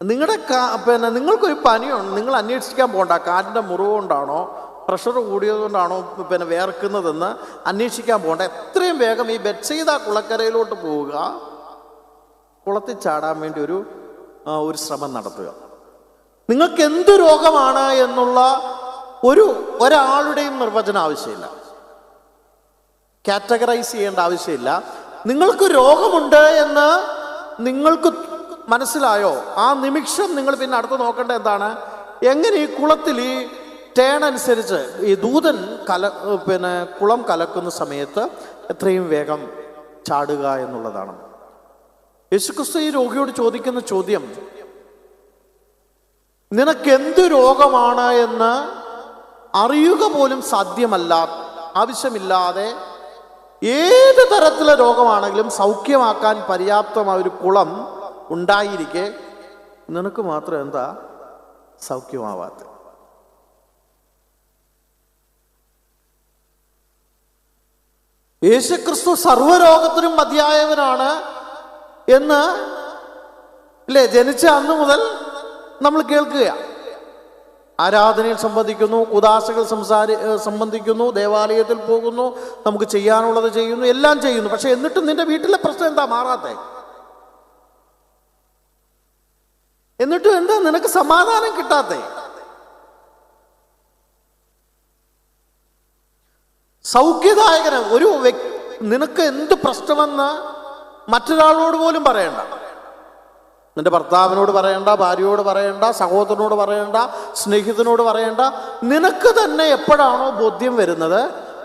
നിങ്ങൾക്കൊരു പനിയുണ്ട്, നിങ്ങൾ അന്വേഷിക്കാൻ പോകണ്ട കാലിൻ്റെ മുറിവ് കൊണ്ടാണോ പ്രഷർ കൂടിയതുകൊണ്ടാണോ വേർക്കുന്നതെന്ന് അന്വേഷിക്കാൻ പോകണ്ട. എത്രയും വേഗം ഈ ബെത്സയിദ കുളക്കരയിലോട്ട് പോവുക, കുളത്തിൽ ചാടാൻ വേണ്ടി ഒരു ശ്രമം നടത്തുക. നിങ്ങൾക്ക് എന്ത് രോഗമാണ് എന്നുള്ള ഒരാളുടെയും നിർവചനം ആവശ്യമില്ല, കാറ്റഗറൈസ് ചെയ്യേണ്ട ആവശ്യമില്ല. നിങ്ങൾക്ക് രോഗമുണ്ട് എന്ന് നിങ്ങൾക്ക് മനസ്സിലായോ, ആ നിമിഷം നിങ്ങൾ പിന്നെ അടുത്ത് നോക്കേണ്ട എന്താണ്? എങ്ങനെ ഈ കുളത്തിൽ ഈ ടേൺ അനുസരിച്ച് ഈ ദൂതൻ കുളം കലക്കുന്ന സമയത്ത് എത്രയും വേഗം ചാടുക എന്നുള്ളതാണ്. യേശുക്രിസ്തു ഈ രോഗിയോട് ചോദിക്കുന്ന ചോദ്യം, നിനക്കെന്ത് രോഗമാണ് എന്ന് അറിയുക പോലും സാധ്യമല്ല, ആവശ്യമില്ലാതെ ഏത് തരത്തിലെ രോഗമാണെങ്കിലും സൗഖ്യമാക്കാൻ പര്യാപ്തമായ ഒരു കുളം ഉണ്ടായിരിക്കെ നിനക്ക് മാത്രം എന്താ സൗഖ്യമാവാത്ത? യേശുക്രിസ്തു സർവ്വരോഗത്തിനും മതിയായവനാണ് എന്ന് അല്ലേ ജനിച്ച അന്ന് മുതൽ നമ്മൾ കേൾക്കുക. ആരാധനയിൽ സംബന്ധിക്കുന്നു, ഉദാസകൾ സംബന്ധിക്കുന്നു, ദേവാലയത്തിൽ പോകുന്നു, നമുക്ക് ചെയ്യാനുള്ളത് ചെയ്യുന്നു, എല്ലാം ചെയ്യുന്നു. പക്ഷെ എന്നിട്ടും നിന്റെ വീട്ടിലെ പ്രശ്നം എന്താ മാറാത്തെ? എന്നിട്ടും എന്താ നിനക്ക് സമാധാനം കിട്ടാത്തെ? സൗഖ്യദായകന് ഒരു നിനക്ക് എന്ത് പ്രശ്നമെന്ന് മറ്റൊരാളോട് പോലും പറയണ്ട. നിന്റെ ഭർത്താവിനോട് പറയണ്ട, ഭാര്യയോട് പറയണ്ട, സഹോദരനോട് പറയണ്ട, സ്നേഹിതനോട് പറയണ്ട. നിനക്ക് തന്നെ എപ്പോഴാണോ ബോധ്യം വരുന്നത്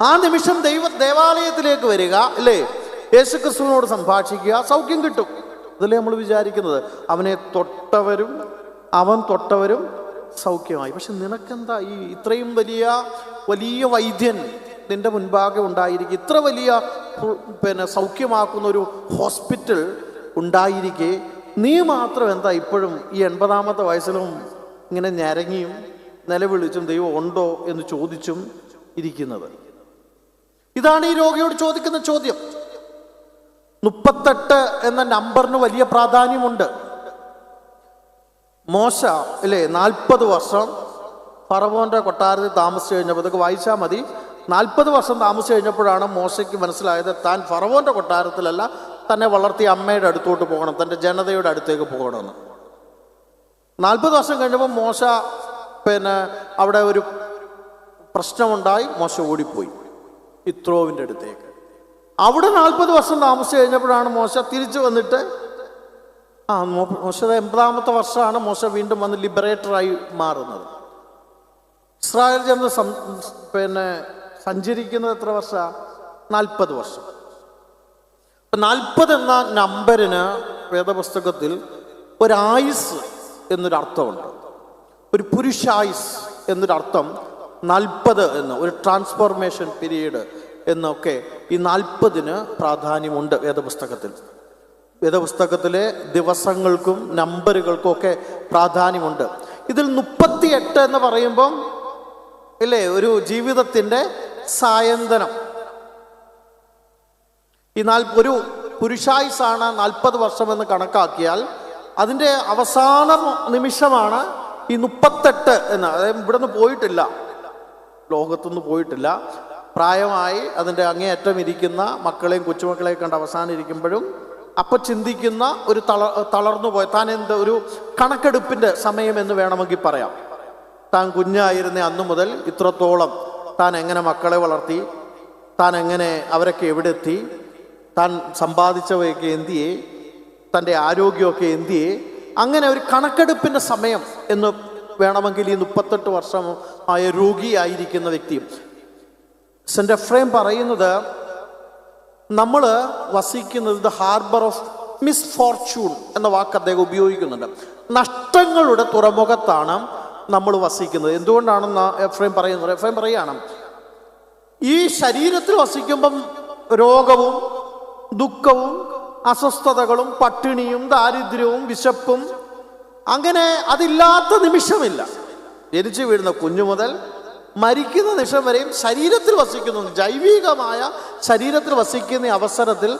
ആ നിമിഷം ദേവാലയത്തിലേക്ക് വരിക, അല്ലേ? യേശുക്രിസ്തുവിനോട് സംഭാഷിക്കുക, സൗഖ്യം കിട്ടും. അതല്ലേ നമ്മൾ വിചാരിക്കുന്നത്, അവനെ തൊട്ടവരും അവൻ തൊട്ടവരും സൗഖ്യമായി. പക്ഷെ നിനക്കെന്താ ഈ ഇത്രയും വലിയ വൈദ്യൻ നിന്റെ മുൻപാകെ ഉണ്ടായിരിക്കെ, ഇത്ര വലിയ സൗഖ്യമാക്കുന്ന ഒരു ഹോസ്പിറ്റൽ ഉണ്ടായിരിക്കെ നീ മാത്രം എന്താ ഇപ്പോഴും ഈ 80-ാമത്തെ വയസ്സിലും ഇങ്ങനെ ഞരങ്ങിയും നിലവിളിച്ചും ദൈവം ഉണ്ടോ എന്ന് ചോദിച്ചും ഇരിക്കുന്നത്? ഇതാണ് ഈ രോഗിയോട് ചോദിക്കുന്ന ചോദ്യം. 38 എന്ന നമ്പറിന് വലിയ പ്രാധാന്യമുണ്ട്. മോശ അല്ലേ 40 വർഷം ഫറവോന്റെ കൊട്ടാരത്തിൽ താമസിച്ചു കഴിഞ്ഞപ്പോൾ, ഇതൊക്കെ വായിച്ചാൽ മതി. 40 വർഷം താമസിച്ചു കഴിഞ്ഞപ്പോഴാണ് മോശയ്ക്ക് മനസ്സിലായത് താൻ ഫറവോന്റെ കൊട്ടാരത്തിലല്ല, തന്നെ വളർത്തിയ അമ്മയുടെ അടുത്തോട്ട് പോകണം, തൻ്റെ ജനതയുടെ അടുത്തേക്ക് പോകണമെന്ന്. 40 വർഷം കഴിഞ്ഞപ്പോൾ മോശ അവിടെ ഒരു പ്രശ്നമുണ്ടായി, മോശ ഓടിപ്പോയി യിത്രോവിൻ്റെ അടുത്തേക്ക്. അവിടെ 40 വർഷം താമസിച്ചു കഴിഞ്ഞപ്പോഴാണ് മോശ തിരിച്ചു വന്നിട്ട് മോശയുടെ 80-ാമത്തെ വർഷമാണ് മോശ വീണ്ടും വന്ന് ലിബറേറ്ററായി മാറുന്നത്. ഇസ്രായേൽ ജനത സഞ്ചരിക്കുന്നത് എത്ര വർഷ? 40 വർഷം. 40 എന്ന നമ്പറിന് വേദപുസ്തകത്തിൽ ഒരായുസ് എന്നൊരർത്ഥമുണ്ട്, ഒരു പുരുഷായുസ് എന്നൊരർത്ഥം. 40 എന്ന് ഒരു ട്രാൻസ്ഫോർമേഷൻ പീരീഡ് എന്നൊക്കെ ഈ 40-ന് പ്രാധാന്യമുണ്ട് വേദപുസ്തകത്തിലെ ദിവസങ്ങൾക്കും നമ്പറുകൾക്കും ഒക്കെ പ്രാധാന്യമുണ്ട്. ഇതിൽ 38 എന്ന് പറയുമ്പം ഇല്ലേ ഒരു ജീവിതത്തിൻ്റെ സായന്തനം. ഒരു പുരുഷായുസാണ് 40 വർഷമെന്ന് കണക്കാക്കിയാൽ അതിൻ്റെ അവസാന നിമിഷമാണ് ഈ 38 എന്ന്. അതായത് ഇവിടെ നിന്ന് പോയിട്ടില്ല, ലോകത്തുനിന്ന് പോയിട്ടില്ല, പ്രായമായി അതിൻ്റെ അങ്ങേയറ്റം ഇരിക്കുന്ന മക്കളെയും കൊച്ചുമക്കളെയും കണ്ട് അവസാനം ഇരിക്കുമ്പോഴും അപ്പം ചിന്തിക്കുന്ന ഒരു തളർന്നു പോയ താൻ ഒരു കണക്കെടുപ്പിൻ്റെ സമയം എന്ന് വേണമെങ്കിൽ പറയാം. താൻ കുഞ്ഞായിരുന്ന അന്നു മുതൽ ഇത്രത്തോളം താൻ എങ്ങനെ മക്കളെ വളർത്തി, താൻ എങ്ങനെ അവരൊക്കെ എവിടെ എത്തി, താൻ സമ്പാദിച്ചവയൊക്കെ എന്തിയെ, തൻ്റെ ആരോഗ്യമൊക്കെ എന്തിയെ, അങ്ങനെ ഒരു കണക്കെടുപ്പിൻ്റെ സമയം എന്ന് വേണമെങ്കിൽ ഈ 38 വർഷം ആയ രോഗിയായിരിക്കുന്ന വ്യക്തി. സെന്റ് എഫ്രൈം പറയുന്നത്, നമ്മൾ വസിക്കുന്നത് ദ ഹാർബർ ഓഫ് മിസ്ഫോർച്യൂൺ എന്ന വാക്ക് അദ്ദേഹം ഉപയോഗിക്കുന്നുണ്ട്. നഷ്ടങ്ങളുടെ തുറമുഖത്താണ് നമ്മൾ വസിക്കുന്നത്. എന്തുകൊണ്ടാണെന്ന് എഫ്രൈം പറയുന്നത്? എഫ്രൈം പറയുകയാണ്, ഈ ശരീരത്തിൽ വസിക്കുമ്പം രോഗവും ദുഃഖവും അസ്വസ്ഥതകളും പട്ടിണിയും ദാരിദ്ര്യവും വിശപ്പും അങ്ങനെ അതില്ലാത്ത നിമിഷമില്ല. ജനിച്ചു വീഴുന്ന കുഞ്ഞു മുതൽ മരിക്കുന്ന നിമിഷം വരെയും ശരീരത്തിൽ വസിക്കുന്നു. ജൈവികമായ ശരീരത്തിൽ വസിക്കുന്ന അവസരത്തിൽ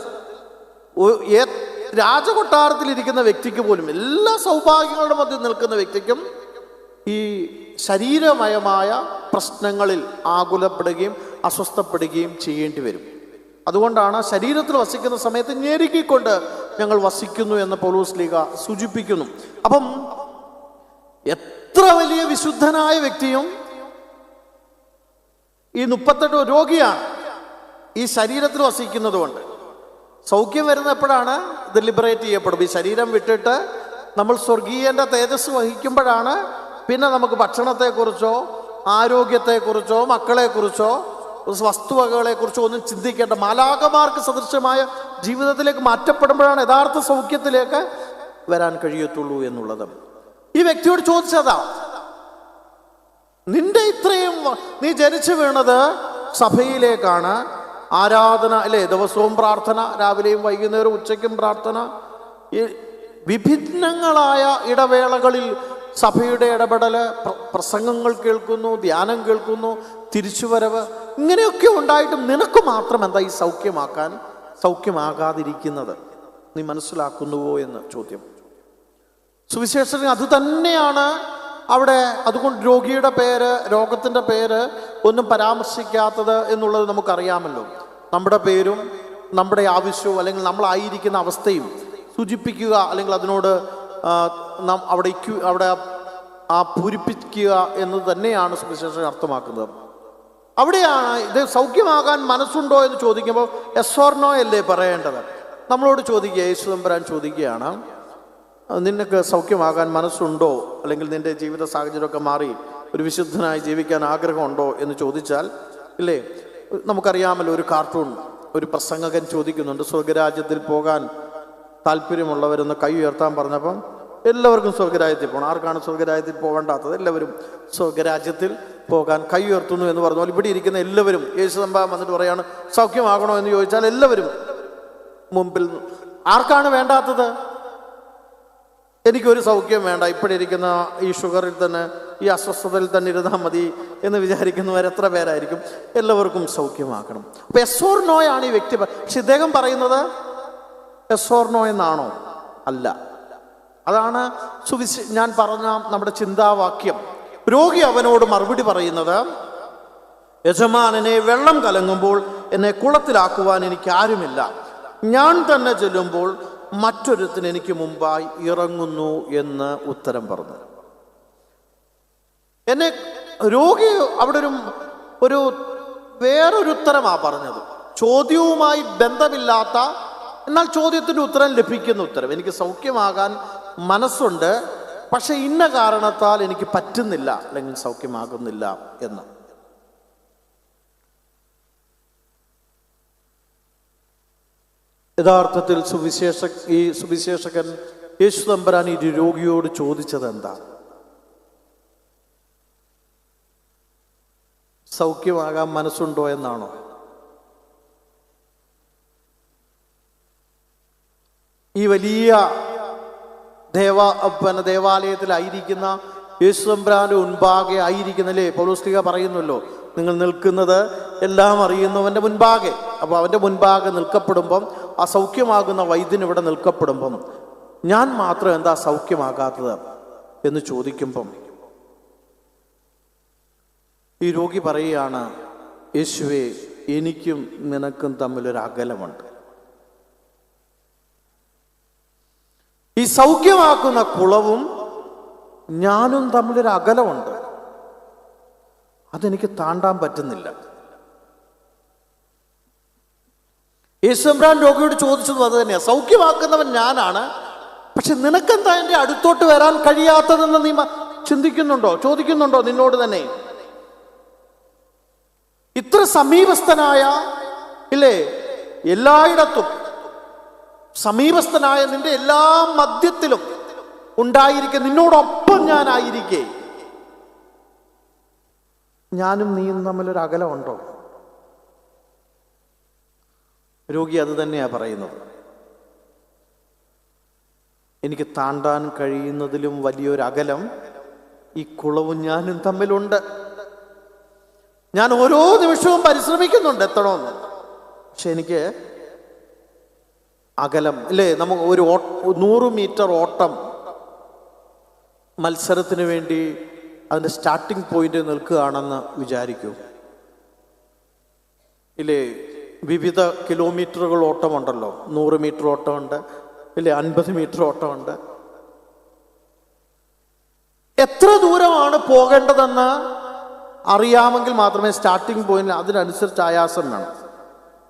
രാജകൊട്ടാരത്തിലിരിക്കുന്ന വ്യക്തിക്ക് പോലും, എല്ലാ സൗഭാഗ്യങ്ങളുടെ മധ്യ നിൽക്കുന്ന വ്യക്തിക്കും ഈ ശരീരമയമായ പ്രശ്നങ്ങളിൽ ആകുലപ്പെടുകയും അസ്വസ്ഥപ്പെടുകയും ചെയ്യേണ്ടി വരും. അതുകൊണ്ടാണ് ശരീരത്തിൽ വസിക്കുന്ന സമയത്ത് ഞെരുക്കിക്കൊണ്ട് ഞങ്ങൾ വസിക്കുന്നു എന്ന് പൗലോസ് ലീഗ സൂചിപ്പിക്കുന്നു. അപ്പം എത്ര വലിയ വിശുദ്ധനായ വ്യക്തിയും ഈ 38 രോഗിയാണ് ഈ ശരീരത്തിൽ വസിക്കുന്നത് കൊണ്ട്. സൗഖ്യം വരുന്ന എപ്പോഴാണ്? ഇത് ലിബറേറ്റ് ചെയ്യപ്പെടും. ഈ ശരീരം വിട്ടിട്ട് നമ്മൾ സ്വർഗീയൻ്റെ തേജസ് വഹിക്കുമ്പോഴാണ് പിന്നെ നമുക്ക് ഭക്ഷണത്തെക്കുറിച്ചോ ആരോഗ്യത്തെക്കുറിച്ചോ മക്കളെക്കുറിച്ചോ വസ്തുവകകളെക്കുറിച്ചോ ഒന്നും ചിന്തിക്കേണ്ട. മാലാഖമാർക്ക് സദൃശമായ ജീവിതത്തിലേക്ക് മാറ്റപ്പെടുമ്പോഴാണ് യഥാർത്ഥ സൗഖ്യത്തിലേക്ക് വരാൻ കഴിയത്തുള്ളൂ എന്നുള്ളത്. ഈ വ്യക്തിയോട് ചോദിച്ചതാ, നിന്റെ ഇത്രയും നീ ജനിച്ചു വീണത് സഭയിലേക്കാണ്, ആരാധന അല്ലേ, ദിവസവും പ്രാർത്ഥന, രാവിലെയും വൈകുന്നേരവും ഉച്ചയ്ക്കും പ്രാർത്ഥന, ഈ വിഭിന്നങ്ങളായ ഇടവേളകളിൽ സഭയുടെ ഇടപെടൽ, പ്രസംഗങ്ങൾ കേൾക്കുന്നു, ധ്യാനം കേൾക്കുന്നു, തിരിച്ചുവരവ്, ഇങ്ങനെയൊക്കെ ഉണ്ടായിട്ടും നിനക്ക് മാത്രം എന്താ ഈ സൗഖ്യമാകാതിരിക്കുന്നത്? നീ മനസ്സിലാക്കുന്നുവോ എന്ന് ചോദ്യം. സുവിശേഷത്തിന് അത് തന്നെയാണ് അവിടെ. അതുകൊണ്ട് രോഗിയുടെ പേര്, രോഗത്തിൻ്റെ പേര് ഒന്നും പരാമർശിക്കാത്തത് എന്നുള്ളത് നമുക്കറിയാമല്ലോ. നമ്മുടെ പേരും നമ്മുടെ ആവശ്യവും അല്ലെങ്കിൽ നമ്മളായിരിക്കുന്ന അവസ്ഥയും സൂചിപ്പിക്കുക, അല്ലെങ്കിൽ അതിനോട് അവിടെ പൂരിപ്പിക്കുക എന്നത് തന്നെയാണ് സുവിശേഷം അർത്ഥമാക്കുന്നത്. അവിടെയാണ് ഇത് സൗഖ്യമാകാൻ മനസ്സുണ്ടോ എന്ന് ചോദിക്കുമ്പോൾ യെസ് ഓർ നോ അല്ലേ പറയേണ്ടത്. നമ്മളോട് ചോദിക്കുക, യേശു തമ്പുരാൻ ചോദിക്കുകയാണ്, നിനക്ക് സൗഖ്യമാകാൻ മനസ്സുണ്ടോ, അല്ലെങ്കിൽ നിന്റെ ജീവിത സാഹചര്യമൊക്കെ മാറി ഒരു വിശുദ്ധനായി ജീവിക്കാൻ ആഗ്രഹമുണ്ടോ എന്ന് ചോദിച്ചാൽ ഇല്ലേ. നമുക്കറിയാമല്ലോ, ഒരു കാർട്ടൂൺ, ഒരു പ്രസംഗകൻ ചോദിക്കുന്നുണ്ട്, സ്വർഗരാജ്യത്തിൽ പോകാൻ താല്പര്യമുള്ളവരെന്ന് കൈ ഉയർത്താൻ പറഞ്ഞപ്പം എല്ലാവർക്കും സ്വർഗരാജ്യത്തിൽ പോകണം. ആർക്കാണ് സ്വർഗരാജ്യത്തിൽ പോകേണ്ടാത്തത്? എല്ലാവരും സ്വർഗരാജ്യത്തിൽ പോകാൻ കൈ ഉയർത്തുന്നു എന്ന് പറഞ്ഞാൽ ഇവിടെ ഇരിക്കുന്ന എല്ലാവരും യേശു തമ്പുരാൻ വന്നിട്ട് പറയാണ് സൗഖ്യമാകണോ എന്ന് ചോദിച്ചാൽ എല്ലാവരും മുമ്പിൽ. ആർക്കാണ് വേണ്ടാത്തത്? എനിക്കൊരു സൗഖ്യം വേണ്ട, ഇപ്പോഴിരിക്കുന്ന ഈ ഷുഗറിൽ തന്നെ, ഈ അസ്വസ്ഥതയിൽ തന്നെ ഇരുന്നാൽ മതി എന്ന് വിചാരിക്കുന്നവർ എത്ര പേരായിരിക്കും? എല്ലാവർക്കും സൗഖ്യമാക്കണം. അപ്പൊ യെസ് ഓർ നോ ആണ് ഈ വ്യക്തി. പക്ഷെ ഇദ്ദേഹം പറയുന്നത് യെസ് ഓർ നോ എന്നാണോ? അല്ല. അതാണ് ഞാൻ പറഞ്ഞ നമ്മുടെ ചിന്താവാക്യം. രോഗി അവനോട് മറുപടി പറയുന്നത്, യജമാനനെ, വെള്ളം കലങ്ങുമ്പോൾ എന്നെ കുളത്തിലാക്കുവാൻ എനിക്ക് ആരുമില്ല, ഞാൻ തന്നെ ചെല്ലുമ്പോൾ മറ്റൊരുത്തിന് എനിക്ക് മുമ്പായി ഇറങ്ങുന്നു എന്ന് ഉത്തരം പറഞ്ഞു. എന്നെ രോഗി അവിടെ ഒരു വേറൊരു ഉത്തരമാ പറഞ്ഞത്, ചോദ്യവുമായി ബന്ധമില്ലാത്ത, എന്നാൽ ചോദ്യത്തിൻ്റെ ഉത്തരം ലഭിക്കുന്ന ഉത്തരം. എനിക്ക് സൗഖ്യമാകാൻ മനസ്സുണ്ട്, പക്ഷെ ഇന്ന കാരണത്താൽ എനിക്ക് പറ്റുന്നില്ല, അല്ലെങ്കിൽ സൗഖ്യമാകുന്നില്ല എന്ന്. യഥാർത്ഥത്തിൽ ഈ സുവിശേഷകൻ യേശു തമ്പുരാൻ ഈ രോഗിയോട് ചോദിച്ചത് എന്താ? സൗഖ്യമാകാൻ മനസ്സുണ്ടോ എന്നാണോ? ഈ വലിയ ദേവാലയത്തിലായിരിക്കുന്ന യേശു തമ്പുരാന്റെ മുൻപാകെ ആയിരിക്കുന്നല്ലേ, പൗലോസ്ലീഹ പറയുന്നല്ലോ, നിങ്ങൾ നിൽക്കുന്നത് എല്ലാം അറിയുന്നവന്റെ മുൻപാകെ. അപ്പോൾ അവന്റെ മുൻപാകെ നിൽക്കപ്പെടുമ്പം, ആ സൗഖ്യമാകുന്ന വൈദ്യൻ ഇവിടെ നിൽക്കപ്പെടുമ്പം ഞാൻ മാത്രം എന്താ സൗഖ്യമാകാത്തത് എന്ന് ചോദിക്കുമ്പം ഈ രോഗി പറയുകയാണ്, യേശുവേ, എനിക്കും നിനക്കും തമ്മിലൊരു അകലമുണ്ട്. ഈ സൗഖ്യമാക്കുന്ന കുളവും ഞാനും തമ്മിലൊരു അകലമുണ്ട്, അതെനിക്ക് താണ്ടാൻ പറ്റുന്നില്ല. യേശു തമ്പുരാൻ രോഗിയോട് ചോദിച്ചതും അത് തന്നെയാണ്. സൗഖ്യമാക്കുന്നവൻ ഞാനാണ്, പക്ഷെ നിനക്കെന്താ എൻ്റെ അടുത്തോട്ട് വരാൻ കഴിയാത്തതെന്ന് നീ ചോദിക്കുന്നുണ്ടോ നിന്നോട് തന്നെ? ഇത്ര സമീപസ്ഥനായ, ഇല്ലേ, എല്ലായിടത്തും സമീപസ്ഥനായ, നിന്റെ എല്ലാ മധ്യത്തിലും ഉണ്ടായിരിക്കെ, നിന്നോടൊപ്പം ഞാനായിരിക്കെ, ഞാനും നീയും തമ്മിലൊരു അകലമുണ്ടോ? രോഗി അത് തന്നെയാ പറയുന്നത്. എനിക്ക് താണ്ടാൻ കഴിയുന്നതിലും വലിയൊരു അകലം ഈ കുളവും ഞാനും തമ്മിലുണ്ട്. ഞാൻ ഓരോ നിമിഷവും പരിശ്രമിക്കുന്നുണ്ട് എത്തണമെന്ന്, പക്ഷെ എനിക്ക് അകലം, ഇല്ലേ. നമുക്ക് 100 മീറ്റർ ഓട്ടം മത്സരത്തിന് വേണ്ടി അതിൻ്റെ സ്റ്റാർട്ടിംഗ് പോയിന്റ് നിൽക്കുകയാണെന്ന് വിചാരിക്കൂ, ഇല്ലേ. വിവിധ കിലോമീറ്ററുകൾ ഓട്ടമുണ്ടല്ലോ. 100 മീറ്റർ ഓട്ടമുണ്ട്, ഇല്ലേ, 50 മീറ്റർ ഓട്ടമുണ്ട്. എത്ര ദൂരമാണ് പോകേണ്ടതെന്ന് അറിയാമെങ്കിൽ മാത്രമേ സ്റ്റാർട്ടിംഗ് പോയിന്റ്, അതിനനുസരിച്ച് ആയാസം വേണം.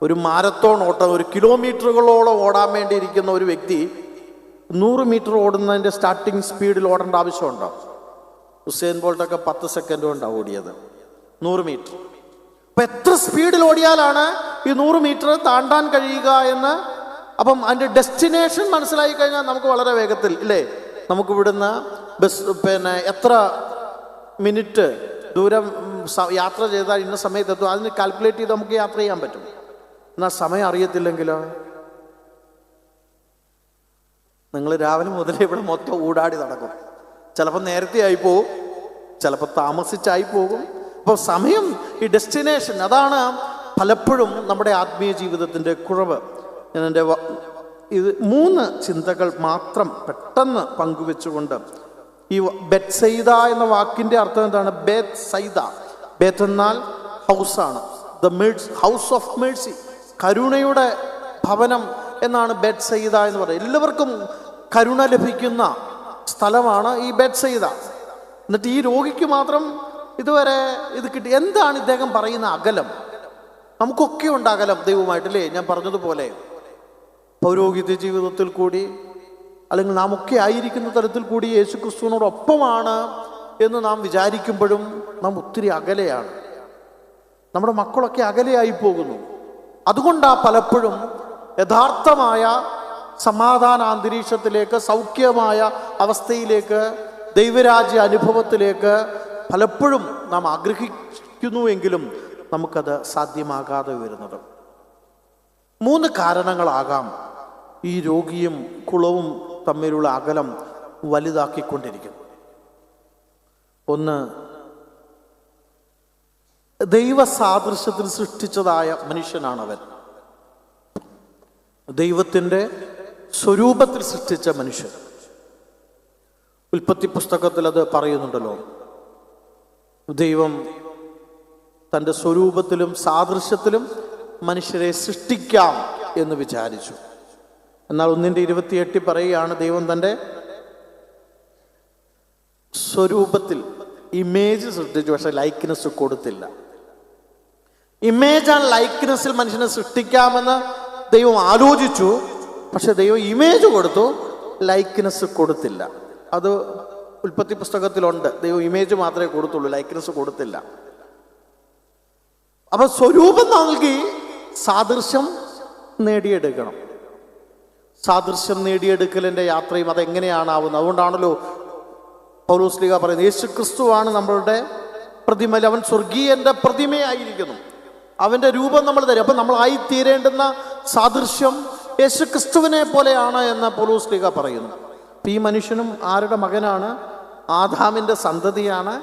ഒരു മാരത്തോൺ ഓട്ടം, 1 കിലോമീറ്ററുകളോളം ഓടാൻ വേണ്ടിയിരിക്കുന്ന ഒരു വ്യക്തി 100 മീറ്റർ ഓടുന്നതിൻ്റെ സ്റ്റാർട്ടിംഗ് സ്പീഡിൽ ഓടേണ്ട ആവശ്യമുണ്ടോ? ഉസൈൻ ബോൾട്ടൊക്കെ 10 സെക്കൻഡ് കൊണ്ടാണ് ഓടിയത് 100 മീറ്റർ. അപ്പം എത്ര സ്പീഡിൽ ഓടിയാലാണ് ഈ 100 മീറ്റർ താണ്ടാൻ കഴിയുക എന്ന് അപ്പം അതിൻ്റെ ഡെസ്റ്റിനേഷൻ മനസ്സിലായി കഴിഞ്ഞാൽ നമുക്ക് വളരെ വേഗത്തിൽ ഇല്ലേ, നമുക്ക് ഇവിടുന്ന് എത്ര മിനിറ്റ് ദൂരം യാത്ര ചെയ്താൽ ഇന്ന സമയത്തെത്തും, അതിന് കാൽക്കുലേറ്റ് ചെയ്ത് നമുക്ക് യാത്ര ചെയ്യാൻ പറ്റും. എന്നാൽ സമയം അറിയത്തില്ലെങ്കിലോ? നിങ്ങൾ രാവിലെ മുതലേ ഇവിടെ മൊത്തം ഊടാടി നടക്കും. ചിലപ്പോൾ നേരത്തെ ആയി പോകും, ചിലപ്പോൾ താമസിച്ചായി പോകും. അപ്പോൾ സമയം, ഈ ഡെസ്റ്റിനേഷൻ, അതാണ് പലപ്പോഴും നമ്മുടെ ആത്മീയ ജീവിതത്തിൻ്റെ കുറവ്. ഞാൻ എൻ്റെ ഇത് 3 ചിന്തകൾ മാത്രം പെട്ടെന്ന് പങ്കുവെച്ചുകൊണ്ട്, ഈ ബെത്സൈദ എന്ന വാക്കിൻ്റെ അർത്ഥം എന്താണ്? ബേത്സൈദ, ബേത്ത് എന്നാൽ ഹൗസാണ്, ഹൗസ് ഓഫ് മേഴ്സി, കരുണയുടെ ഭവനം എന്നാണ് ബെത്സൈദ എന്ന് പറയുന്നത്. എല്ലാവർക്കും കരുണ ലഭിക്കുന്ന സ്ഥലമാണ് ഈ ബെത്സൈദ. എന്നിട്ട് ഈ രോഗിക്ക് മാത്രം ഇതുവരെ ഇത് കിട്ടി. എന്താണ് ഇദ്ദേഹം പറയുന്ന അകലം? നമുക്കൊക്കെ ഉണ്ട് അകലം ദൈവമായിട്ടല്ലേ. ഞാൻ പറഞ്ഞതുപോലെ പൗരോഹിത്യ ജീവിതത്തിൽ കൂടി, അല്ലെങ്കിൽ നാം ഒക്കെ ആയിരിക്കുന്ന തരത്തിൽ കൂടി യേശു ക്രിസ്തുവിനോടൊപ്പമാണ് എന്ന് നാം വിചാരിക്കുമ്പോഴും നാം ഒത്തിരി അകലെയാണ്. നമ്മുടെ മക്കളൊക്കെ അകലെയായി പോകുന്നു. അതുകൊണ്ടാണ് പലപ്പോഴും യഥാർത്ഥമായ സമാധാന അന്തരീക്ഷത്തിലേക്ക്, സൗഖ്യമായ അവസ്ഥയിലേക്ക്, ദൈവരാജ്യ അനുഭവത്തിലേക്ക് പലപ്പോഴും നാം ആഗ്രഹിക്കുന്നുവെങ്കിലും നമുക്കത് സാധ്യമാകാതെ വരുന്നത്. 3 കാരണങ്ങളാകാം ഈ രോഗിയും കുളവും തമ്മിലുള്ള അകലം വലുതാക്കിക്കൊണ്ടിരിക്കുന്നു. ഒന്ന്, ദൈവ സാദൃശ്യത്തിൽ സൃഷ്ടിച്ചതായ മനുഷ്യനാണവൻ. ദൈവത്തിൻ്റെ സ്വരൂപത്തിൽ സൃഷ്ടിച്ച മനുഷ്യൻ. ഉൽപ്പത്തി പുസ്തകത്തിൽ അത് പറയുന്നുണ്ടല്ലോ. ദൈവം തൻ്റെ സ്വരൂപത്തിലും സാദൃശ്യത്തിലും മനുഷ്യരെ സൃഷ്ടിക്കാം എന്ന് വിചാരിച്ചു. എന്നാൽ 1:28 പറയുകയാണ്, ദൈവം തൻ്റെ സ്വരൂപത്തിൽ ഇമേജ് സൃഷ്ടിച്ചു, പക്ഷെ ലൈക്ക്നെസ് കൊടുത്തില്ല. ഇമേജ് ആൻഡ് ലൈക്ക്നെസ്സിൽ മനുഷ്യനെ സൃഷ്ടിക്കാമെന്ന് ദൈവം ആലോചിച്ചു, പക്ഷെ ദൈവം ഇമേജ് കൊടുത്തു, ലൈക്ക്നെസ് കൊടുത്തില്ല. അത് ഉൽപ്പത്തി പുസ്തകത്തിലുണ്ട്. ദൈവം ഇമേജ് മാത്രമേ കൊടുത്തുള്ളൂ, ലൈക്ക്നെസ് കൊടുത്തില്ല. അപ്പൊ സ്വരൂപം നൽകി സാദൃശ്യം നേടിയെടുക്കണം. സാദൃശ്യം നേടിയെടുക്കലിൻ്റെ യാത്രയും അതെങ്ങനെയാണാവുന്നത്? അതുകൊണ്ടാണല്ലോ പൗലോസ്ലീഹ പറയുന്നത്, യേശു ക്രിസ്തുവാണ് നമ്മളുടെ പ്രതിമ, അവൻ സ്വർഗീയന്റെ പ്രതിമയായിരിക്കുന്നു, അവൻ്റെ രൂപം നമ്മൾ തരും. അപ്പം നമ്മളായിത്തീരേണ്ടുന്ന സാദൃശ്യം യേശു ക്രിസ്തുവിനെ പോലെയാണ് എന്ന് പൗലോസ്ലീഹ പറയുന്നു. ഈ മനുഷ്യനും ആരുടെ മകനാണ്? ആദാമിൻ്റെ സന്തതിയാണ്,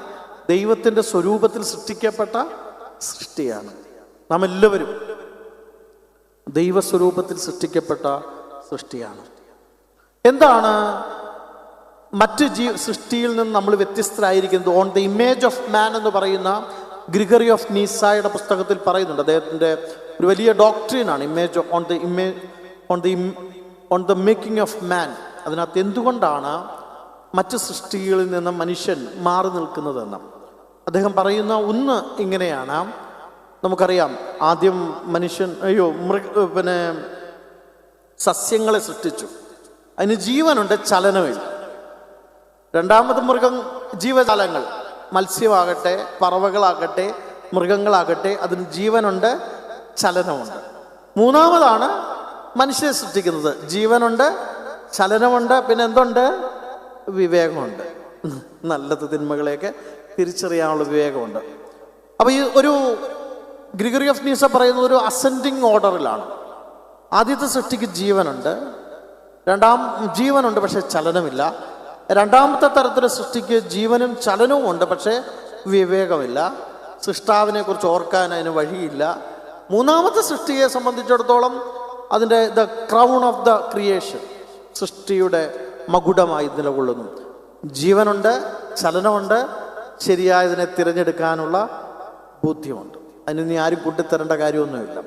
ദൈവത്തിൻ്റെ സ്വരൂപത്തിൽ സൃഷ്ടിക്കപ്പെട്ട സൃഷ്ടിയാണ്. നാം എല്ലാവരും ദൈവസ്വരൂപത്തിൽ സൃഷ്ടിക്കപ്പെട്ട സൃഷ്ടിയാണ്. എന്താണ് മറ്റ് സൃഷ്ടിയിൽ നിന്ന് നമ്മൾ വ്യത്യസ്തരായിരിക്കുന്നത്? On the image of man എന്ന് പറയുന്ന ഗ്രിഗറി ഓഫ് നീസായുടെ പുസ്തകത്തിൽ പറയുന്നുണ്ട്. അദ്ദേഹത്തിൻ്റെ ഒരു വലിയ ഡോക്ട്രീനാണ് image on the making of man. അതിനകത്ത് എന്തുകൊണ്ടാണ് മറ്റ് സൃഷ്ടികളിൽ നിന്ന് മനുഷ്യൻ മാറി നിൽക്കുന്നതെന്ന് അദ്ദേഹം പറയുന്ന ഒന്ന് ഇങ്ങനെയാണ്. നമുക്കറിയാം, ആദ്യം മനുഷ്യൻ സസ്യങ്ങളെ സൃഷ്ടിച്ചു, അതിന് ജീവനുണ്ട്, ചലനമില്ല. രണ്ടാമത് ജീവജാലങ്ങൾ, മത്സ്യമാകട്ടെ, പറവകളാകട്ടെ, മൃഗങ്ങളാകട്ടെ, അതിന് ജീവനുണ്ട്, ചലനമുണ്ട്. മൂന്നാമതാണ് മനുഷ്യനെ സൃഷ്ടിക്കുന്നത്, ജീവനുണ്ട്, ചലനമുണ്ട്, പിന്നെ എന്തുണ്ട്? വിവേകമുണ്ട്. നല്ലത് തിന്മകളെയൊക്കെ തിരിച്ചറിയാനുള്ള വിവേകമുണ്ട്. അപ്പോൾ ഈ ഒരു ഗ്രിഗറി ഓഫ് നീസ പറയുന്നത് ഒരു അസെൻഡിങ് ഓർഡറിലാണ്. ആദ്യത്തെ സൃഷ്ടിക്ക് ജീവനുണ്ട്, ജീവനുണ്ട് പക്ഷെ ചലനമില്ല. രണ്ടാമത്തെ തരത്തിലെ സൃഷ്ടിക്ക് ജീവനും ചലനവും ഉണ്ട്, പക്ഷേ വിവേകമില്ല. സൃഷ്ടാവിനെ കുറിച്ച് ഓർക്കാൻ അതിന് വഴിയില്ല. മൂന്നാമത്തെ സൃഷ്ടിയെ സംബന്ധിച്ചിടത്തോളം അതിൻ്റെ the crown of the creation, സൃഷ്ടിയുടെ മകുടമായി നിലകൊള്ളുന്നു. ജീവനുണ്ട്, ചലനമുണ്ട്, ശരിയായതിനെ തിരഞ്ഞെടുക്കാനുള്ള ബോധ്യമുണ്ട്. അതിന് നീ ആരും കൂട്ടിത്തരേണ്ട കാര്യമൊന്നുമില്ല.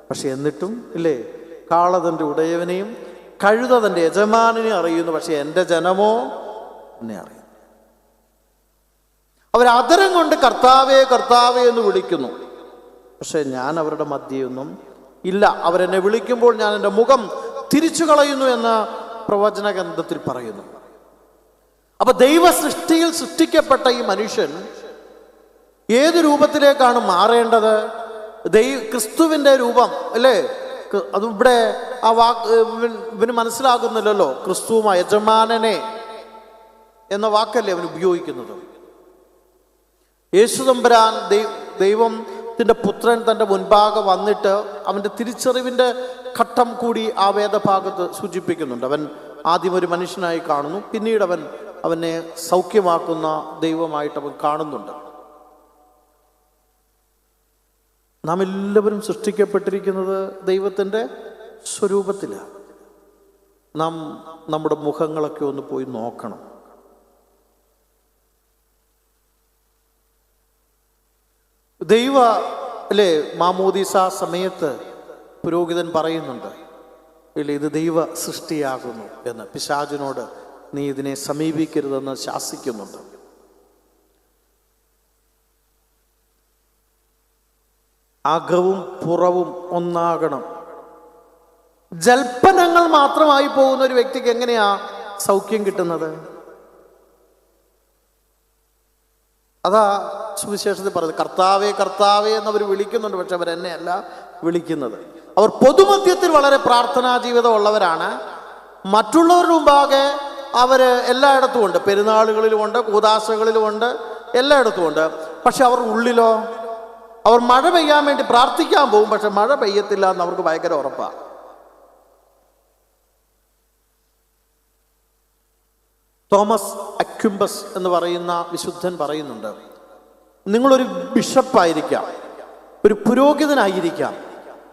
പക്ഷെ എന്നിട്ടും ഇല്ലേ, കാള തൻ്റെ ഉടയവനെയും കഴുത തൻ്റെ യജമാനെ അറിയുന്നു, പക്ഷെ എൻ്റെ ജനമോ എന്നെ അറിയുന്നു. അവരതരം കൊണ്ട് കർത്താവേ കർത്താവേ എന്ന് വിളിക്കുന്നു, പക്ഷെ ഞാൻ അവരുടെ മധ്യയൊന്നും ഇല്ല. അവരെന്നെ വിളിക്കുമ്പോൾ ഞാൻ എൻ്റെ മുഖം തിരിച്ചു കളയുന്നു എന്ന് പ്രവചന ഗ്രന്ഥത്തിൽ പറയുന്നു. അപ്പൊ ദൈവ സൃഷ്ടിയിൽ സൃഷ്ടിക്കപ്പെട്ട ഈ മനുഷ്യൻ ഏത് രൂപത്തിലേക്കാണ് മാറേണ്ടത്? ക്രിസ്തുവിൻ്റെ രൂപം അല്ലേ? അതിവിടെ ആ വാക്ക് ഇവന് മനസ്സിലാകുന്നില്ലല്ലോ. ക്രിസ്തുവുമായി യജമാനനെ എന്ന വാക്കല്ലേ അവൻ ഉപയോഗിക്കുന്നത്. യേശുതമ്പുരാൻ ദൈവത്തിൻ്റെ പുത്രൻ തൻ്റെ മുൻപാകെ വന്നിട്ട് അവൻ്റെ തിരിച്ചറിവിൻ്റെ ഘട്ടം കൂടി ആ വേദഭാഗത്ത് സൂചിപ്പിക്കുന്നുണ്ട്. അവൻ ആദ്യം ഒരു മനുഷ്യനായി കാണുന്നു, പിന്നീട് അവനെ സൗഖ്യമാക്കുന്ന ദൈവമായിട്ട് അവൻ കാണുന്നുണ്ട്. നാം എല്ലാവരും സൃഷ്ടിക്കപ്പെട്ടിരിക്കുന്നത് ദൈവത്തിൻ്റെ സ്വരൂപത്തിലാണ്. നാം നമ്മുടെ മുഖങ്ങളൊക്കെ ഒന്ന് പോയി നോക്കണം. അല്ലേ, മാമോദീസ സമയത്ത് പുരോഹിതൻ പറയുന്നുണ്ട്, ഇല്ല ഇത് ദൈവ സൃഷ്ടിയാകുന്നു എന്ന്. പിശാചിനോട് നീ ഇതിനെ സമീപിക്കരുതെന്ന് ശാസിക്കുന്നുണ്ട്. അകവും പുറവും ഒന്നാകണം. ജൽപ്പനങ്ങൾ മാത്രമായി പോകുന്ന ഒരു വ്യക്തിക്ക് എങ്ങനെയാ സൗഖ്യം കിട്ടുന്നത്? അതാ സുവിശേഷത്തിൽ പറയുന്നത്, കർത്താവേ കർത്താവേ എന്നവർ വിളിക്കുന്നുണ്ട്, പക്ഷെ അവരെന്നെയല്ല വിളിക്കുന്നത്. അവർ പൊതുമധ്യത്തിൽ വളരെ പ്രാർത്ഥനാ ജീവിതം ഉള്ളവരാണ്. മറ്റുള്ളവരുടെ മുമ്പാകെ അവർ എല്ലായിടത്തും ഉണ്ട്, പെരുന്നാളുകളിലുമുണ്ട്, കൂദാശകളിലുമുണ്ട്, എല്ലായിടത്തും ഉണ്ട്. പക്ഷെ അവർ ഉള്ളിലോ, അവർ മഴ പെയ്യാൻ വേണ്ടി പ്രാർത്ഥിക്കാൻ പോകും, പക്ഷെ മഴ പെയ്യത്തില്ല എന്ന് അവർക്ക് ഭയങ്കര ഉറപ്പാണ്. തോമസ് അക്വിംബസ് എന്ന് പറയുന്ന വിശുദ്ധൻ പറയുന്നുണ്ട്, നിങ്ങളൊരു ബിഷപ്പായിരിക്കാം, ഒരു പുരോഹിതനായിരിക്കാം,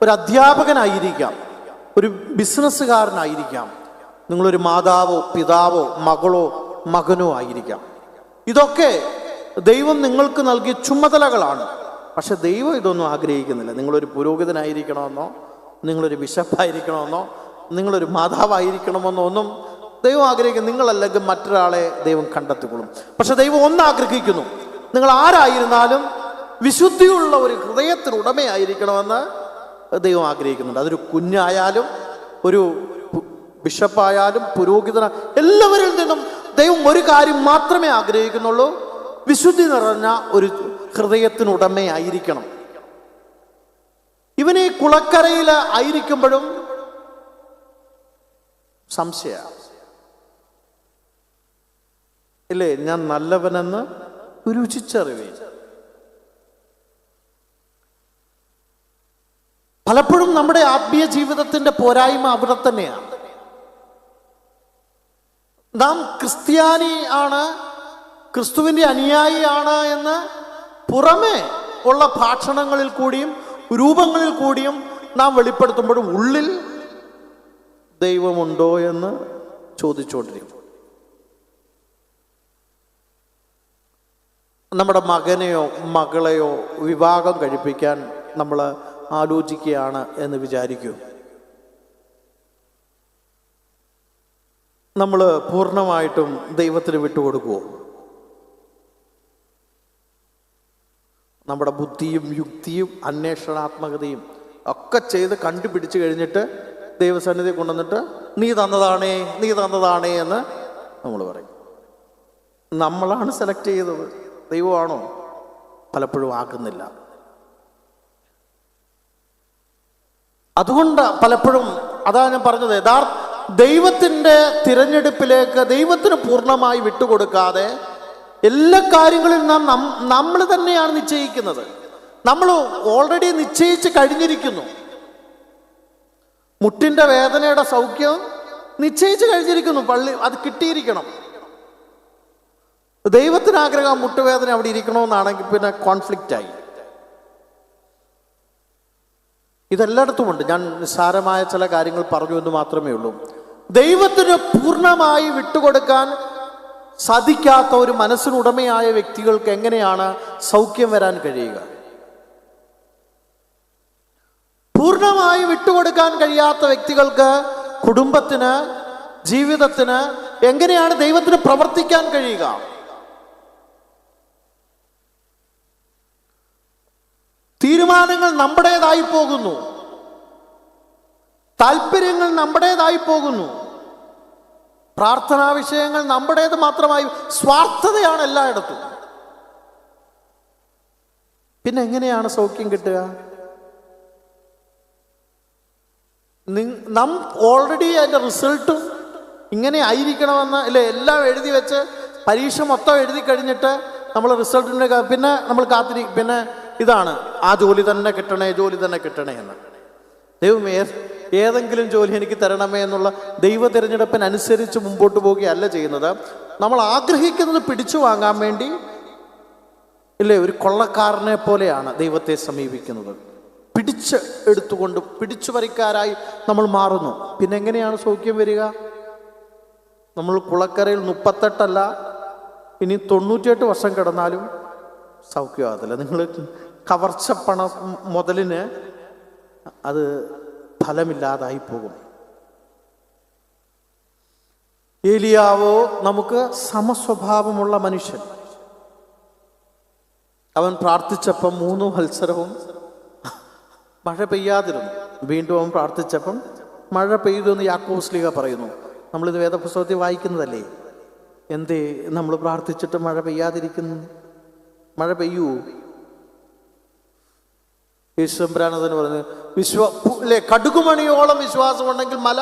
ഒരു അധ്യാപകനായിരിക്കാം, ഒരു ബിസിനസ്സുകാരനായിരിക്കാം, നിങ്ങളൊരു മാതാവോ പിതാവോ മകളോ മകനോ ആയിരിക്കാം. ഇതൊക്കെ ദൈവം നിങ്ങൾക്ക് നൽകിയ ചുമതലകളാണ്. പക്ഷെ ദൈവം ഇതൊന്നും ആഗ്രഹിക്കുന്നില്ല. നിങ്ങളൊരു പുരോഹിതനായിരിക്കണമെന്നോ, നിങ്ങളൊരു ബിഷപ്പായിരിക്കണമെന്നോ, നിങ്ങളൊരു മാതാവായിരിക്കണമെന്നോ ഒന്നും ദൈവം ആഗ്രഹിക്കുന്നു. നിങ്ങളല്ലെങ്കിൽ മറ്റൊരാളെ ദൈവം കണ്ടെത്തിക്കൊള്ളും. പക്ഷെ ദൈവം ഒന്നാഗ്രഹിക്കുന്നു, നിങ്ങൾ ആരായിരുന്നാലും വിശുദ്ധിയുള്ള ഒരു ഹൃദയത്തിന് ഉടമയായിരിക്കണമെന്ന് ദൈവം ആഗ്രഹിക്കുന്നുണ്ട്. അതൊരു കുഞ്ഞായാലും ഒരു ബിഷപ്പായാലും പുരോഹിതന, എല്ലാവരിൽ നിന്നും ദൈവം ഒരു കാര്യം മാത്രമേ ആഗ്രഹിക്കുന്നുള്ളൂ, വിശുദ്ധി നിറഞ്ഞ ഒരു ഹൃദയത്തിനുടമയായിരിക്കണം. ഇവനെ കുളക്കരയിൽ ആയിരിക്കുമ്പോഴും സംശയ ഇല്ലേ, ഞാൻ നല്ലവനെന്ന് രുചിച്ചറിവേ. പലപ്പോഴും നമ്മുടെ ആത്മീയ ജീവിതത്തിന്റെ പോരായ്മ അവിടെ തന്നെയാണ്. നാം ക്രിസ്ത്യാനി ആണ്, ക്രിസ്തുവിൻ്റെ അനുയായിയാണ് എന്ന് പുറമേ ഉള്ള ഭാഷണങ്ങളിൽ കൂടിയും രൂപങ്ങളിൽ കൂടിയും നാം വെളിപ്പെടുത്തുമ്പോഴും ഉള്ളിൽ ദൈവമുണ്ടോ എന്ന് ചോദിച്ചുകൊണ്ടിരിക്കും. നമ്മുടെ മകനെയോ മകളെയോ വിവാഹം കഴിപ്പിക്കാൻ നമ്മൾ ആലോചിക്കുകയാണ് എന്ന് വിചാരിക്കൂ. നമ്മൾ പൂർണ്ണമായിട്ടും ദൈവത്തിന് വിട്ടുകൊടുക്കുമോ? നമ്മുടെ ബുദ്ധിയും യുക്തിയും അന്വേഷണാത്മകതയും ഒക്കെ ചെയ്ത് കണ്ടുപിടിച്ച് കഴിഞ്ഞിട്ട് ദൈവസന്നിധി കൊണ്ടുവന്നിട്ട് നീ തന്നതാണേ നീ തന്നതാണേ എന്ന് നമ്മൾ പറയും. നമ്മളാണ് സെലക്ട് ചെയ്തത്, ദൈവമാണോ? പലപ്പോഴും ആക്കുന്നില്ല. അതുകൊണ്ട് പലപ്പോഴും അതാ ഞാൻ പറഞ്ഞത്, ദൈവത്തിൻ്റെ തിരഞ്ഞെടുപ്പിലേക്ക് ദൈവത്തിന് പൂർണ്ണമായി വിട്ടുകൊടുക്കാതെ എല്ലാ കാര്യങ്ങളിലും നമ്മൾ തന്നെയാണ് നിശ്ചയിക്കുന്നത്. നമ്മൾ ഓൾറെഡി നിശ്ചയിച്ച് കഴിഞ്ഞിരിക്കുന്നു. മുട്ടിൻ്റെ വേദനയുടെ സൗഖ്യം നിശ്ചയിച്ച് കഴിഞ്ഞിരിക്കുന്നു, അത് കിട്ടിയിരിക്കണം. ദൈവത്തിന് ആഗ്രഹം മുട്ടുവേദന അവിടെ ഇരിക്കണമെന്നാണെങ്കിൽ പിന്നെ കോൺഫ്ലിക്റ്റായി. ഇതെല്ലായിടത്തുമുണ്ട്. ഞാൻ നിസ്സാരമായ ചില കാര്യങ്ങൾ പറഞ്ഞു എന്ന് മാത്രമേ ഉള്ളൂ. ദൈവത്തിന് പൂർണ്ണമായി വിട്ടുകൊടുക്കാൻ സാധിക്കാത്ത ഒരു മനസ്സിനുടമയായ വ്യക്തികൾക്ക് എങ്ങനെയാണ് സൗഖ്യം വരാൻ കഴിയുക? പൂർണ്ണമായി വിട്ടുകൊടുക്കാൻ കഴിയാത്ത വ്യക്തികൾക്ക്, കുടുംബത്തിന്, ജീവിതത്തിന് എങ്ങനെയാണ് ദൈവത്തിന് പ്രവർത്തിക്കാൻ കഴിയുക? തീരുമാനങ്ങൾ നമ്മുടേതായി പോകുന്നു, താല്പര്യങ്ങൾ നമ്മുടേതായി പോകുന്നു, പ്രാർത്ഥനാ വിഷയങ്ങൾ നമ്മുടേത് മാത്രമായി, സ്വാർത്ഥതയാണ് എല്ലായിടത്തും. പിന്നെ എങ്ങനെയാണ് സൗഖ്യം കിട്ടുക? നാം ഓൾറെഡി അതിൻ്റെ റിസൾട്ടും ഇങ്ങനെ ആയിരിക്കണമെന്ന് അല്ലേ എല്ലാം എഴുതി വെച്ച് പരീക്ഷ മൊത്തം എഴുതി കഴിഞ്ഞിട്ട് നമ്മൾ റിസൾട്ടിൻ്റെ പിന്നെ നമ്മൾ പിന്നെ ഇതാണ് ആ ജോലി തന്നെ കിട്ടണേ, ജോലി തന്നെ കിട്ടണേ എന്ന്. ദൈവം ഏതെങ്കിലും ജോലി എനിക്ക് തരണമേ എന്നുള്ള ദൈവ തിരഞ്ഞെടുപ്പിനനുസരിച്ച് മുമ്പോട്ട് പോവുകയല്ല ചെയ്യുന്നത്. നമ്മൾ ആഗ്രഹിക്കുന്നത് പിടിച്ചു വാങ്ങാൻ വേണ്ടി ഇല്ലേ ഒരു കൊള്ളക്കാരനെ പോലെയാണ് ദൈവത്തെ സമീപിക്കുന്നത്. പിടിച്ച് എടുത്തുകൊണ്ട് പിടിച്ചു പറിക്കാരായി നമ്മൾ മാറുന്നു. പിന്നെ എങ്ങനെയാണ് സൗഖ്യം വരിക? നമ്മൾ കുളക്കരയിൽ 38 ഇനി 98 വർഷം കിടന്നാലും സൗഖ്യമാകത്തില്ല. നിങ്ങൾ കവർച്ചപ്പണ മുതലിന് അത് ഫലമില്ലാതായി പോകും. ഏലിയാവോ നമുക്ക് സമസ്വഭാവമുള്ള മനുഷ്യൻ. അവൻ പ്രാർത്ഥിച്ചപ്പം 3 വത്സരവും മഴ പെയ്യാതിരുന്നു. വീണ്ടും അവൻ പ്രാർത്ഥിച്ചപ്പം മഴ പെയ്തു എന്ന് യാക്കോബ് ശ്ലീഹ പറയുന്നു. നമ്മളിത് വേദപുസ്തകത്തിൽ വായിക്കുന്നതല്ലേ. എന്തേ നമ്മൾ പ്രാർത്ഥിച്ചിട്ട് മഴ പെയ്യാതിരിക്കുന്നു? മഴ പെയ്യൂ? യേശുബ്രാനതന് പറഞ്ഞു അല്ലേ, കടുകുമണിയോളം വിശ്വാസമുണ്ടെങ്കിൽ മല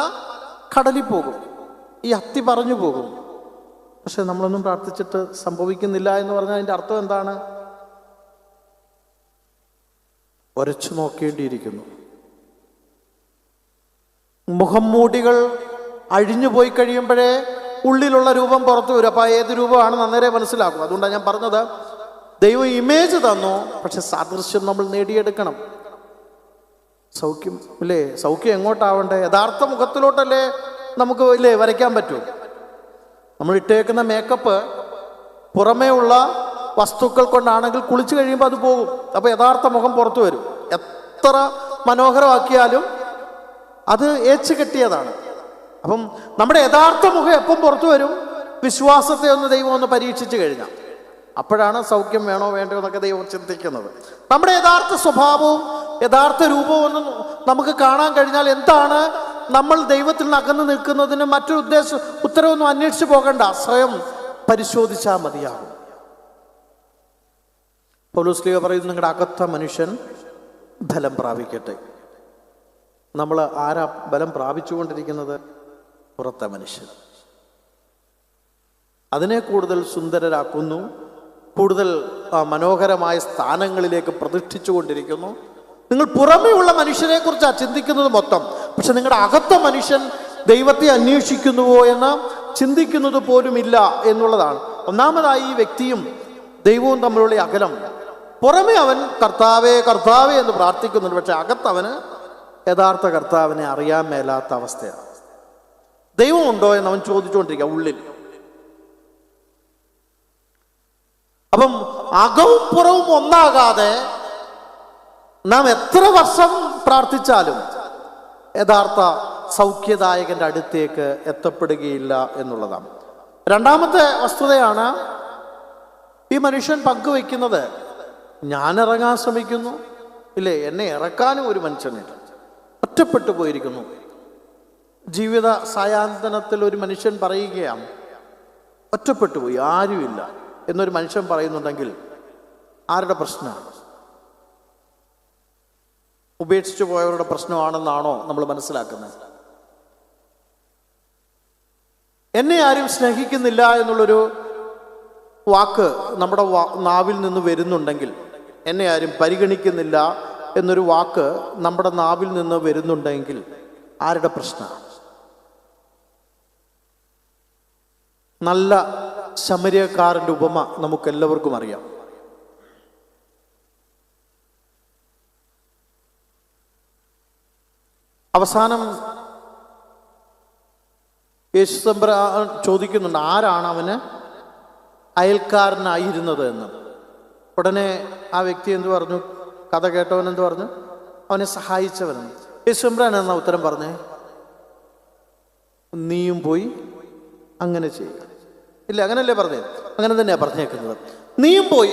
കടലിൽ പോകും, ഈ അത്തി പറഞ്ഞു പോകും. പക്ഷെ നമ്മളൊന്നും പ്രാർത്ഥിച്ചിട്ട് സംഭവിക്കുന്നില്ല എന്ന് പറഞ്ഞാൽ അതിൻ്റെ അർത്ഥം എന്താണ്? ഒരച്ചു നോക്കേണ്ടിയിരിക്കുന്നു. മുഖം മൂടികൾ അഴിഞ്ഞു പോയി കഴിയുമ്പോഴേ ഉള്ളിലുള്ള രൂപം പുറത്തു വരും. അപ്പോൾ ഏത് രൂപമാണ് അന്നേരെ മനസ്സിലാക്കും. അതുകൊണ്ടാണ് ഞാൻ പറഞ്ഞത്, ദൈവം ഇമേജ് തന്നു, പക്ഷെ സാദൃശ്യം നമ്മൾ നേടിയെടുക്കണം. സൗഖ്യം ഇല്ലേ, സൗഖ്യം എങ്ങോട്ടാവണ്ടേ? യഥാർത്ഥ മുഖത്തിലോട്ടല്ലേ നമുക്ക് ഇല്ലേ വരയ്ക്കാൻ പറ്റൂ. നമ്മൾ ഇട്ടേക്കുന്ന മേക്കപ്പ് പുറമേ ഉള്ള വസ്തുക്കൾ കൊണ്ടാണെങ്കിൽ കുളിച്ചു കഴിയുമ്പോൾ അത് പോകും. അപ്പോൾ യഥാർത്ഥ മുഖം പുറത്തു വരും. എത്ര മനോഹരമാക്കിയാലും അത് ഏച്ചു കെട്ടിയതാണ്. അപ്പം നമ്മുടെ യഥാർത്ഥ മുഖം എപ്പം പുറത്തു വരും? വിശ്വാസത്തെ ദൈവം ഒന്ന് പരീക്ഷിച്ചു കഴിഞ്ഞാൽ അപ്പോഴാണ് സൗഖ്യം വേണോ വേണ്ടോ എന്നൊക്കെ ദൈവം ചിന്തിക്കുന്നത്. നമ്മുടെ യഥാർത്ഥ സ്വഭാവവും യഥാർത്ഥ രൂപവും ഒന്നും നമുക്ക് കാണാൻ കഴിഞ്ഞാൽ എന്താണ് നമ്മൾ ദൈവത്തിൽ നിന്ന് അകന്നു നിൽക്കുന്നതിന് മറ്റൊരു ഉത്തരവൊന്നും അന്വേഷിച്ച് പോകണ്ട, സ്വയം പരിശോധിച്ചാൽ മതിയാകും. പൗലോസ് ശ്ലീഹ പറയുന്നു, നിങ്ങളുടെ അകത്ത മനുഷ്യൻ ബലം പ്രാപിക്കട്ടെ. നമ്മൾ ആരാ ബലം പ്രാപിച്ചുകൊണ്ടിരിക്കുന്നത്? പുറത്തെ മനുഷ്യൻ. അതിനെ കൂടുതൽ സുന്ദരരാക്കുന്നു, കൂടുതൽ മനോഹരമായ സ്ഥാനങ്ങളിലേക്ക് പ്രതിഷ്ഠിച്ചു കൊണ്ടിരിക്കുന്നു. നിങ്ങൾ പുറമേയുള്ള മനുഷ്യനെ കുറിച്ചാണ് ചിന്തിക്കുന്നത് മൊത്തം, പക്ഷെ നിങ്ങളുടെ അകത്ത മനുഷ്യൻ ദൈവത്തെ അന്വേഷിക്കുന്നുവോ എന്ന് ചിന്തിക്കുന്നത് പോലുമില്ല എന്നുള്ളതാണ്. ഒന്നാമതായി ഈ വ്യക്തിയും ദൈവവും തമ്മിലുള്ള അകലം. പുറമെ അവൻ കർത്താവേ കർത്താവേ എന്ന് പ്രാർത്ഥിക്കുന്നുണ്ട്, പക്ഷെ അകത്തവന് യഥാർത്ഥ കർത്താവിനെ അറിയാൻ മേലാത്ത അവസ്ഥയാണ്. ദൈവം ഉണ്ടോ എന്ന് അവൻ ചോദിച്ചുകൊണ്ടിരിക്കുക ഉള്ളിൽ. അപ്പം അകവും പുറവും ഒന്നാകാതെ നാം എത്ര വർഷം പ്രാർത്ഥിച്ചാലും യഥാർത്ഥ സൗഖ്യദായകന്റെ അടുത്തേക്ക് എത്തപ്പെടുകയില്ല എന്നുള്ളതാണ്. രണ്ടാമത്തെ വസ്തുതയാണ് ഈ മനുഷ്യൻ പങ്കുവയ്ക്കുന്നത്. ഞാൻ ഇറങ്ങാൻ ശ്രമിക്കുന്നു, ഇല്ലേ, എന്നെ ഇറക്കാനും ഒരു മനുഷ്യനില്ല, ഒറ്റപ്പെട്ടു പോയിരിക്കുന്നു. ജീവിത സായാന്തനത്തിൽ ഒരു മനുഷ്യൻ പറയുകയാണ്, ഒറ്റപ്പെട്ടു പോയി, ആരുമില്ല എന്നൊരു മനുഷ്യൻ പറയുന്നുണ്ടെങ്കിൽ ആരുടെ പ്രശ്നമാണ്? ഉപേക്ഷിച്ചു പോയവരുടെ പ്രശ്നമാണെന്നാണോ നമ്മൾ മനസ്സിലാക്കുന്നത്? എന്നെ ആരും സ്നേഹിക്കുന്നില്ല എന്നുള്ളൊരു വാക്ക് നമ്മുടെ നാവിൽ നിന്ന് വരുന്നുണ്ടെങ്കിൽ, എന്നെ ആരും പരിഗണിക്കുന്നില്ല എന്നൊരു വാക്ക് നമ്മുടെ നാവിൽ നിന്ന് വരുന്നുണ്ടെങ്കിൽ ആരുടെ പ്രശ്നമാണ്? നല്ല ശമര്യക്കാരൻ്റെ ഉപമ നമുക്കെല്ലാവർക്കും അറിയാം. അവസാനം യേശുദമ്പുരാൻ ചോദിക്കുന്നുണ്ട്, ആരാണ് അവന് അയൽക്കാരനായിരുന്നത് എന്ന്. ഉടനെ ആ വ്യക്തി എന്ത് പറഞ്ഞു? കഥ കേട്ടവൻ എന്ത് പറഞ്ഞു? അവനെ സഹായിച്ചവനെന്ന്. യേശുദമ്പുരാൻ എന്ന ഉത്തരം പറഞ്ഞേ, നീയും പോയി അങ്ങനെ ചെയ്യുക. ഇല്ല, അങ്ങനല്ലേ പറഞ്ഞേ? അങ്ങനെ തന്നെയാണ് പറഞ്ഞേക്കുന്നത്. നീയും പോയി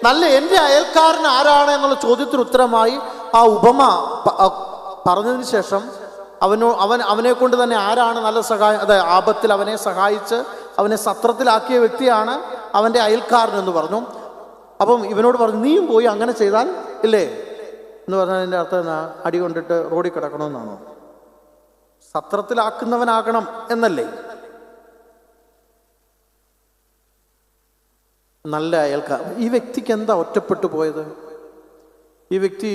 നല്ല എൻ്റെ അയൽക്കാരൻ ആരാണ് എന്നുള്ള ചോദ്യത്തിന് ഉത്തരമായി ആ ഉപമ പറഞ്ഞതിന് ശേഷം അവനെ കൊണ്ട് തന്നെ ആരാണ് നല്ല സഹായം, അതായത് ആപത്തിൽ അവനെ സഹായിച്ച് അവനെ സത്രത്തിലാക്കിയ വ്യക്തിയാണ് അവൻ്റെ അയൽക്കാരൻ എന്ന് പറഞ്ഞു. അപ്പം ഇവനോട് പറഞ്ഞു, നീയും പോയി അങ്ങനെ ചെയ്താൽ ഇല്ലേ എന്ന് പറഞ്ഞാൽ അതിൻ്റെ അർത്ഥം എന്നാ? അടി കൊണ്ടിട്ട് റോഡിൽ കിടക്കണമെന്നാണോ? സത്രത്തിലാക്കുന്നവനാകണം എന്നല്ലേ? നല്ല അയൽക്കാർ. ഈ വ്യക്തിക്ക് എന്താ ഒറ്റപ്പെട്ടു പോയത്? ഈ വ്യക്തി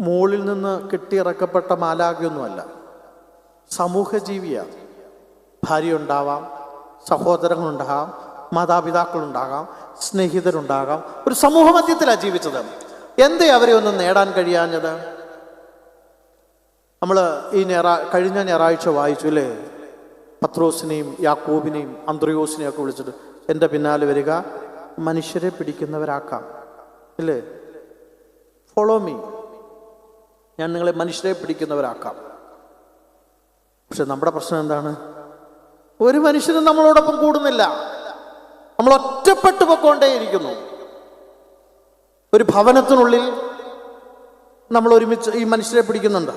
മുകളിൽ നിന്ന് കെട്ടിയിറക്കപ്പെട്ട മാലാഖയൊന്നുമല്ല, സമൂഹജീവിയാണ്. ഭാര്യ ഉണ്ടാവാം, സഹോദരങ്ങളുണ്ടാകാം, മാതാപിതാക്കളുണ്ടാകാം, സ്നേഹിതരുണ്ടാകാം. ഒരു സമൂഹ മധ്യത്തിലാണ് ജീവിച്ചത്. എന്തേ അവരെ ഒന്നും നേടാൻ കഴിയാഞ്ഞത്? നമ്മൾ കഴിഞ്ഞ ഞായറാഴ്ച വായിച്ചു അല്ലേ? പത്രോസിനെയും യാക്കോബിനെയും അന്ത്രയോസിനെയും ഒക്കെ വിളിച്ചിട്ട് എൻ്റെ പിന്നാലെ വരിക, മനുഷ്യരെ പിടിക്കുന്നവരാക്കാം അല്ലേ? ഫോളോ മീ, ഞാൻ നിങ്ങളെ മനുഷ്യരെ പിടിക്കുന്നവരാക്കാം. പക്ഷെ നമ്മുടെ പ്രശ്നം എന്താണ്? ഒരു മനുഷ്യനും നമ്മളോടൊപ്പം കൂടുന്നില്ല. നമ്മൾ ഒറ്റപ്പെട്ടു പൊക്കോണ്ടേയിരിക്കുന്നു. ഒരു ഭവനത്തിനുള്ളിൽ നമ്മൾ ഒരുമിച്ച് ഈ മനുഷ്യരെ പിടിക്കുന്നുണ്ട്.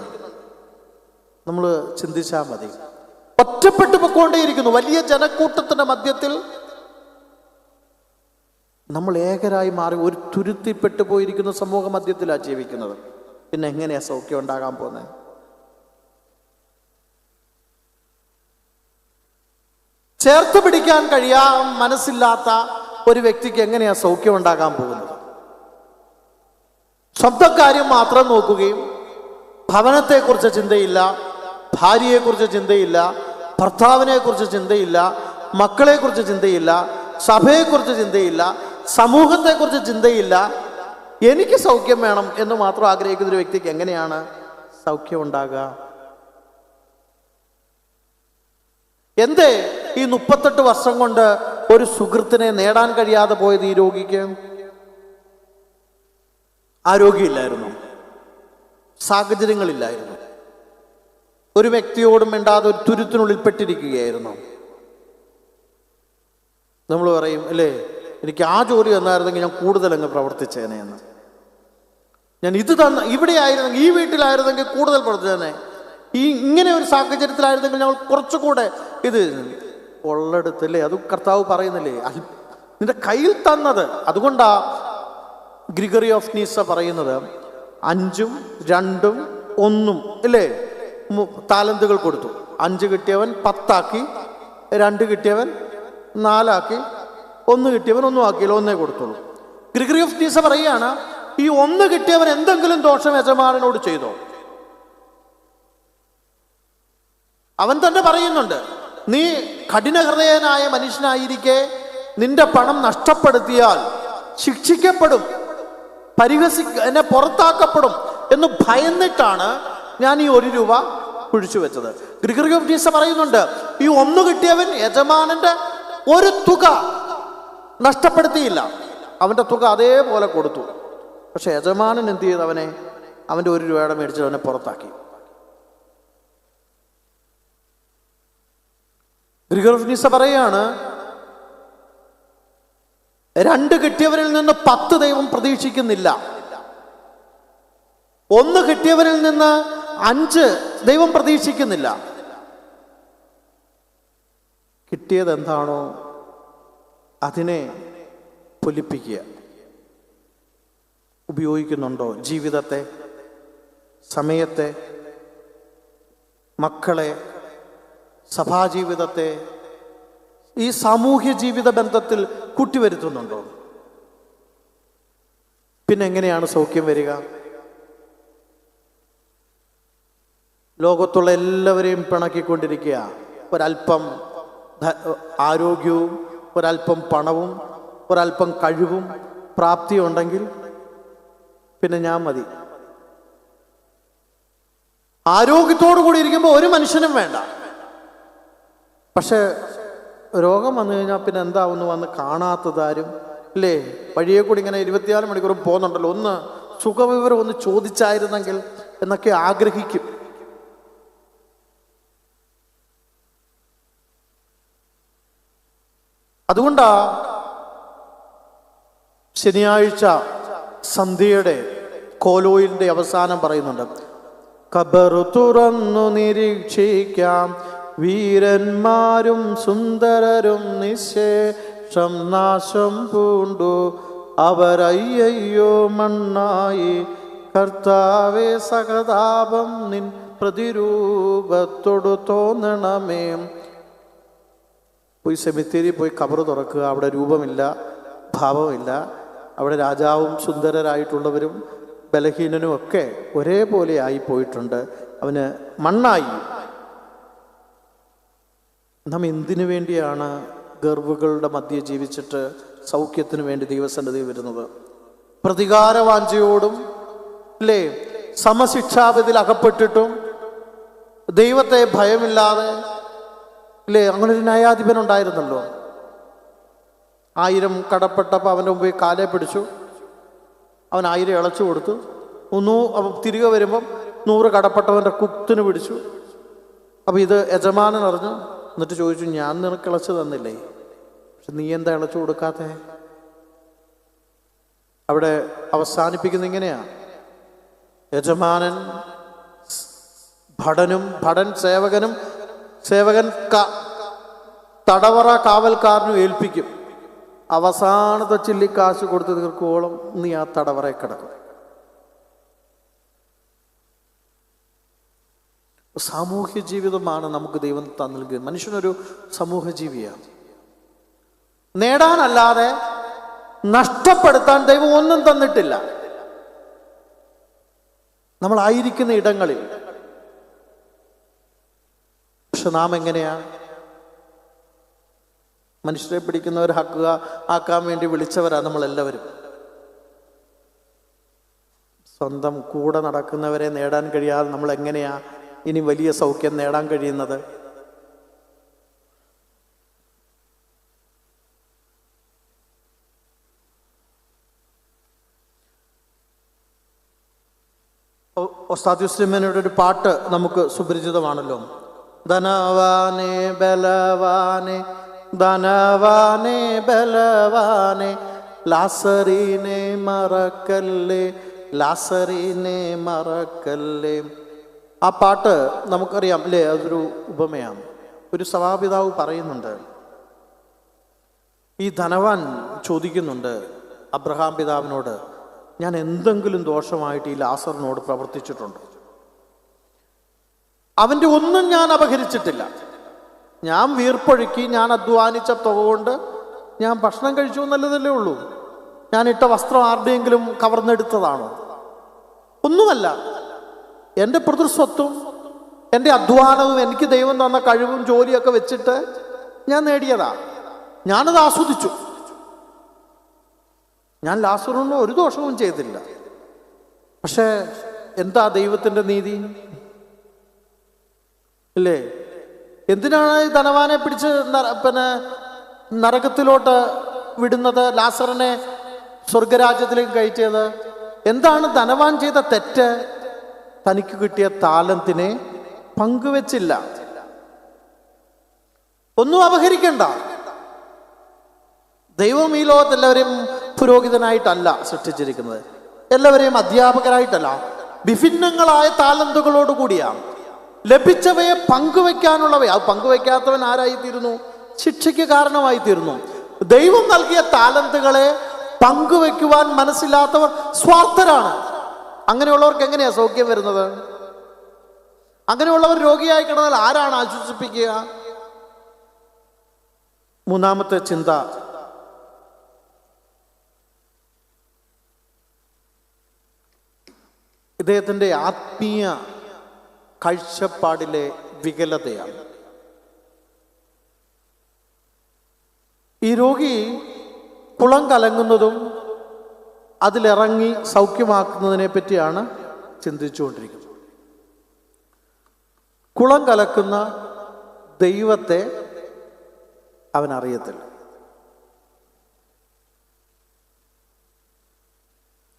നമ്മൾ ചിന്തിച്ചാൽ മതി. ഒറ്റപ്പെട്ടു പൊക്കോണ്ടേയിരിക്കുന്നു. വലിയ ജനക്കൂട്ടത്തിന്റെ മധ്യത്തിൽ നമ്മൾ ഏകരായി മാറി ഒരു തുരുത്തിപ്പെട്ടു പോയിരിക്കുന്ന സമൂഹ മധ്യത്തിലാണ് ജീവിക്കുന്നത്. പിന്നെ എങ്ങനെയാ സൗഖ്യം ഉണ്ടാകാൻ പോകുന്നത്? ചേർത്ത് പിടിക്കാൻ മനസ്സില്ലാത്ത ഒരു വ്യക്തിക്ക് എങ്ങനെയാ സൗഖ്യം ഉണ്ടാകാൻ പോകുന്നത്? സ്വന്തം കാര്യം മാത്രം നോക്കുകയും ഭവനത്തെക്കുറിച്ച് ചിന്തയില്ല, ഭാര്യയെക്കുറിച്ച് ചിന്തയില്ല, ഭർത്താവിനെക്കുറിച്ച് ചിന്തയില്ല, മക്കളെക്കുറിച്ച് ചിന്തയില്ല, സഭയെക്കുറിച്ച് ചിന്തയില്ല, സമൂഹത്തെക്കുറിച്ച് ചിന്തയില്ല, എനിക്ക് സൗഖ്യം വേണം എന്ന് മാത്രം ആഗ്രഹിക്കുന്ന ഒരു വ്യക്തിക്ക് എങ്ങനെയാണ് സൗഖ്യം ഉണ്ടാകുക? എന്തേ ഈ 38 വർഷം കൊണ്ട് ഒരു സുഹൃത്തിനെ നേടാൻ കഴിയാതെ പോയത് ഈ രോഗിക്ക്? ആരോഗ്യമില്ലായിരുന്നു, സാഹചര്യങ്ങളില്ലായിരുന്നു, ഒരു വ്യക്തിയോടും മിണ്ടാതെ ഒരു തുരുത്തിനുള്ളിൽ പെട്ടിരിക്കുകയായിരുന്നു. നമ്മൾ പറയും അല്ലേ, എനിക്ക് ആ ജോലി തന്നായിരുന്നെങ്കിൽ ഞാൻ കൂടുതൽ അങ്ങ് പ്രവർത്തിച്ചേനെ എന്ന്. ഞാൻ ഇത് ഇവിടെ ആയിരുന്നെങ്കിൽ, ഈ വീട്ടിലായിരുന്നെങ്കിൽ കൂടുതൽ പ്രവർത്തിച്ചേനെ. ഇങ്ങനെ ഒരു സാഹചര്യത്തിലായിരുന്നെങ്കിൽ ഞങ്ങൾ കുറച്ചുകൂടെ ഇത് ഉള്ളെടുത്തല്ലേ. അത് കർത്താവ് പറയുന്നില്ലേ, നിന്റെ കയ്യിൽ തന്നത്. അതുകൊണ്ടാ ഗ്രിഗറി ഓഫ് നീസ പറയുന്നത് 5, 2, 1 അല്ലേ, താലന്തുകൾ കൊടുത്തു. 5 കിട്ടിയവൻ 10 ആക്കി, 2 കിട്ടിയവൻ 4 ആക്കി, 1 കിട്ടിയവൻ 1 ആക്കിയില്ല, 1 കൊടുത്തുള്ളൂ. ഗ്രിഗറി ഓഫ് നീസ പറയുകയാണ്, ഈ 1 കിട്ടിയവൻ എന്തെങ്കിലും ദോഷം യജമാനനോട് ചെയ്തോ? അവൻ തന്നെ പറയുന്നുണ്ട്, നീ കഠിനഹൃദയനായ മനുഷ്യനായിരിക്കെ നിന്റെ പണം നഷ്ടപ്പെടുത്തിയാൽ ശിക്ഷിക്കപ്പെടും, എന്നെ പുറത്താക്കപ്പെടും എന്ന് ഭയന്നിട്ടാണ് ഞാൻ ഈ 1 രൂപ കുഴിച്ചു വെച്ചത്. ഗ്രിഗറി ഓഫ് നീസ പറയുന്നുണ്ട്, ഈ 1 കിട്ടിയവൻ യജമാനന്റെ ഒരു തുക നഷ്ടപ്പെടുത്തിയില്ല, അവന്റെ തുക അതേപോലെ കൊടുത്തു. പക്ഷെ യജമാനൻ എന്ത് ചെയ്ത് അവന്റെ 1 രൂപയുടെ മേടിച്ചിട്ട് അവനെ പുറത്താക്കി. ഗ്രിഗറി ഓഫ് നീസ പറയാണ്, 2 കിട്ടിയവരിൽ നിന്ന് 10 ദൈവം പ്രതീക്ഷിക്കുന്നില്ല, 1 കിട്ടിയവരിൽ നിന്ന് 5 ദൈവം പ്രതീക്ഷിക്കുന്നില്ല. കിട്ടിയത് എന്താണോ അതിനെ പൊലിപ്പിക്കുക. ഉപയോഗിക്കുന്നുണ്ടോ ജീവിതത്തെ, സമയത്തെ, മക്കളെ, സഭാജീവിതത്തെ, ഈ സാമൂഹ്യ ജീവിത ബന്ധത്തിൽ കൂട്ടിവരുത്തുന്നുണ്ടോ? പിന്നെ എങ്ങനെയാണ് സൗഖ്യം വരിക? ലോകത്തുള്ള എല്ലാവരെയും പിണക്കിക്കൊണ്ടിരിക്കുക. ഒരല്പം ആരോഗ്യവും, ഒരല്പം പണവും, ഒരല്പം കഴിവും പ്രാപ്തിയും ഉണ്ടെങ്കിൽ പിന്നെ ഞാൻ മതി. ആരോഗ്യത്തോടു കൂടി ഇരിക്കുമ്പോൾ ഒരു മനുഷ്യനും വേണ്ട. പക്ഷെ രോഗം വന്നു കഴിഞ്ഞാൽ പിന്നെ എന്താവുന്നു? വന്ന് കാണാത്തതാരും അല്ലേ? വഴിയെ കൂടി ഇങ്ങനെ 24 മണിക്കൂറും പോകുന്നുണ്ടല്ലോ, ഒന്ന് സുഖവിവരം ഒന്ന് ചോദിച്ചായിരുന്നെങ്കിൽ എന്നൊക്കെ ആഗ്രഹിക്കും. അതുകൊണ്ടാ ശനിയാഴ്ച സന്ധ്യയുടെ കോലോയിലിന്റെ അവസാനം പറയുന്നുണ്ട്, ഖബറു തുറന്നു നിരീക്ഷിക്കാം, വീരന്മാരും സുന്ദരരും നിശേഷം നാശം പൂണ്ടു, അവരയ്യോ മണ്ണായി. കർത്താവേ സഹതാപം നിൻ പ്രതിരൂപത്തോടു തോന്നണമേ. പോയി സെമിത്തേരി പോയി കബറ് തുറക്കുക. അവിടെ രൂപമില്ല, ഭാവമില്ല. അവിടെ രാജാവും സുന്ദരരായിട്ടുള്ളവരും ബലഹീനനും ഒക്കെ ഒരേപോലെ ആയി പോയിട്ടുണ്ട്. അവന് മണ്ണായി. നാം എന്തിനു വേണ്ടിയാണ് ഗർവുകളുടെ മധ്യേ ജീവിച്ചിട്ട് സൗഖ്യത്തിന് വേണ്ടി ദൈവസന്നിധി വരുന്നത്? പ്രതികാരവാഞ്ചയോടും അല്ലേ സമശിക്ഷാപതിൽ അകപ്പെട്ടിട്ടും ദൈവത്തെ ഭയമില്ലാതെ അല്ലേ. അങ്ങനെ ഒരു ന്യായാധിപൻ ഉണ്ടായിരുന്നല്ലോ. 1000 കടപ്പെട്ടപ്പോൾ അവൻ്റെ മുമ്പിൽ കാലെ പിടിച്ചു. അവൻ 1000 ഇളച്ചു കൊടുത്തു. തിരികെ വരുമ്പം 100 കടപ്പെട്ടവൻ്റെ കുത്തിന് പിടിച്ചു. അപ്പം ഇത് യജമാനൻ അറിഞ്ഞു. എന്നിട്ട് ചോദിച്ചു, ഞാൻ നിനക്ക് ഇളച്ചു തന്നില്ലേ, പക്ഷെ നീ എന്താ ഇളച്ചു കൊടുക്കാത്തെ? അവിടെ അവസാനിപ്പിക്കുന്ന ഇങ്ങനെയാ. യജമാനൻ ഭടൻ സേവകൻ തടവറ കാവൽക്കാരനും ഏൽപ്പിക്കും. അവസാനത്തെ ചില്ലിക്കാശ് കൊടുത്ത് തീർക്കുവോളം നീ ആ തടവറയിൽ കിടക്കും. സാമൂഹ്യ ജീവിതമാണ് നമുക്ക് ദൈവം നൽകിയത്. മനുഷ്യനൊരു സമൂഹ ജീവിയാണ്. നേടാനല്ലാതെ നഷ്ടപ്പെടുത്താൻ ദൈവം ഒന്നും തന്നിട്ടില്ല. നമ്മളായിരിക്കുന്ന ഇടങ്ങളിൽ. പക്ഷെ നാം എങ്ങനെയാ? മനുഷ്യരെ പിടിക്കുന്നവർ ആക്കാൻ വേണ്ടി വിളിച്ചവരാ നമ്മളെല്ലാവരും. സ്വന്തം കൂടെ നടക്കുന്നവരെ നേടാൻ കഴിയാതെ നമ്മൾ എങ്ങനെയാ ഇനി വലിയ സൗഖ്യം നേടാൻ കഴിയുന്നത്? ഒസ്താദ്യുസ്ലിമനയുടെ ഒരു പാട്ട് നമുക്ക് സുപരിചിതമാണല്ലോ. ധനവാനെ ബലവാനെ ധനവാനെ ബലവാനെ ലാസറിനെ മറക്കല്ലേ ലാസറിനെ മറക്കല്ലേ. ആ പാട്ട് നമുക്കറിയാം അല്ലേ? അതൊരു ഉപമയാണ്. ഒരു സഭാപിതാവ് പറയുന്നുണ്ട്, ഈ ധനവാൻ ചോദിക്കുന്നുണ്ട് അബ്രഹാം പിതാവിനോട്, ഞാൻ എന്തെങ്കിലും ദോഷമായിട്ട് ഈ ലാസറിനോട് പ്രവർത്തിച്ചിട്ടുണ്ടോ? അവൻ്റെ ഒന്നും ഞാൻ അപഹരിച്ചിട്ടില്ല. ഞാൻ വീർപ്പൊഴുക്കി, ഞാൻ അധ്വാനിച്ച തുക കൊണ്ട് ഞാൻ ഭക്ഷണം കഴിച്ചു എന്നല്ലതല്ലേ ഉള്ളൂ. ഞാൻ ഇട്ട വസ്ത്രം ആരുടെയെങ്കിലും കവർന്നെടുത്തതാണോ? ഒന്നുമല്ല. എൻ്റെ പിതൃസ്വത്തും എൻ്റെ അധ്വാനവും എനിക്ക് ദൈവം തന്ന കഴിവും ജോലിയൊക്കെ വെച്ചിട്ട് ഞാൻ നേടിയതാ. ഞാനത് ആസ്വദിച്ചു. ഞാൻ ലാസറിനോട് ഒരു ദോഷവും ചെയ്തില്ല. പക്ഷേ എന്താ ദൈവത്തിൻ്റെ നീതി അല്ലേ? എന്തിനാണ് ഈ ധനവാനെ പിടിച്ച് നരകത്തിലോട്ട് വിടുന്നത്, ലാസറിനെ സ്വർഗരാജ്യത്തിലേക്ക് കയറ്റിയത്? എന്താണ് ധനവാൻ ചെയ്ത തെറ്റ്? തനിക്ക് കിട്ടിയ താലന്തിനെ പങ്കുവെച്ചില്ല. ഒന്നും അപഹരിക്കണ്ട. ദൈവം ഈ ലോകത്ത് എല്ലാവരെയും പുരോഹിതനായിട്ടല്ല സൃഷ്ടിച്ചിരിക്കുന്നത്, എല്ലാവരെയും അധ്യാപകരായിട്ടല്ല. വിഭിന്നങ്ങളായ താലന്തുകളോട് കൂടിയാണ്. ലഭിച്ചവയെ പങ്കുവെക്കാനുള്ളവയെ അത് പങ്കുവെക്കാത്തവൻ ആരായിത്തീരുന്നു? ശിക്ഷയ്ക്ക് കാരണമായിത്തീരുന്നു. ദൈവം നൽകിയ താലന്തുകളെ പങ്കുവെക്കുവാൻ മനസ്സില്ലാത്തവർ സ്വാർത്ഥരാണ്. അങ്ങനെയുള്ളവർക്ക് എങ്ങനെയാ സൗഖ്യം വരുന്നത്? അങ്ങനെയുള്ളവർ രോഗിയായി കിടന്നാൽ ആരാണ് ആശ്വസിപ്പിക്കുക? മൂന്നാമത്തെ ചിന്ത, ഇദ്ദേഹത്തിൻ്റെ ആത്മീയ കാഴ്ചപ്പാടിലെ വികലതയാണ്. ഈ രോഗി കുളം കലങ്ങുന്നതും അതിലിറങ്ങി സൗഖ്യമാക്കുന്നതിനെ പറ്റിയാണ് ചിന്തിച്ചുകൊണ്ടിരിക്കുന്നത്. കുളം കലക്കുന്ന ദൈവത്തെ അവൻ അറിയത്തില്ല.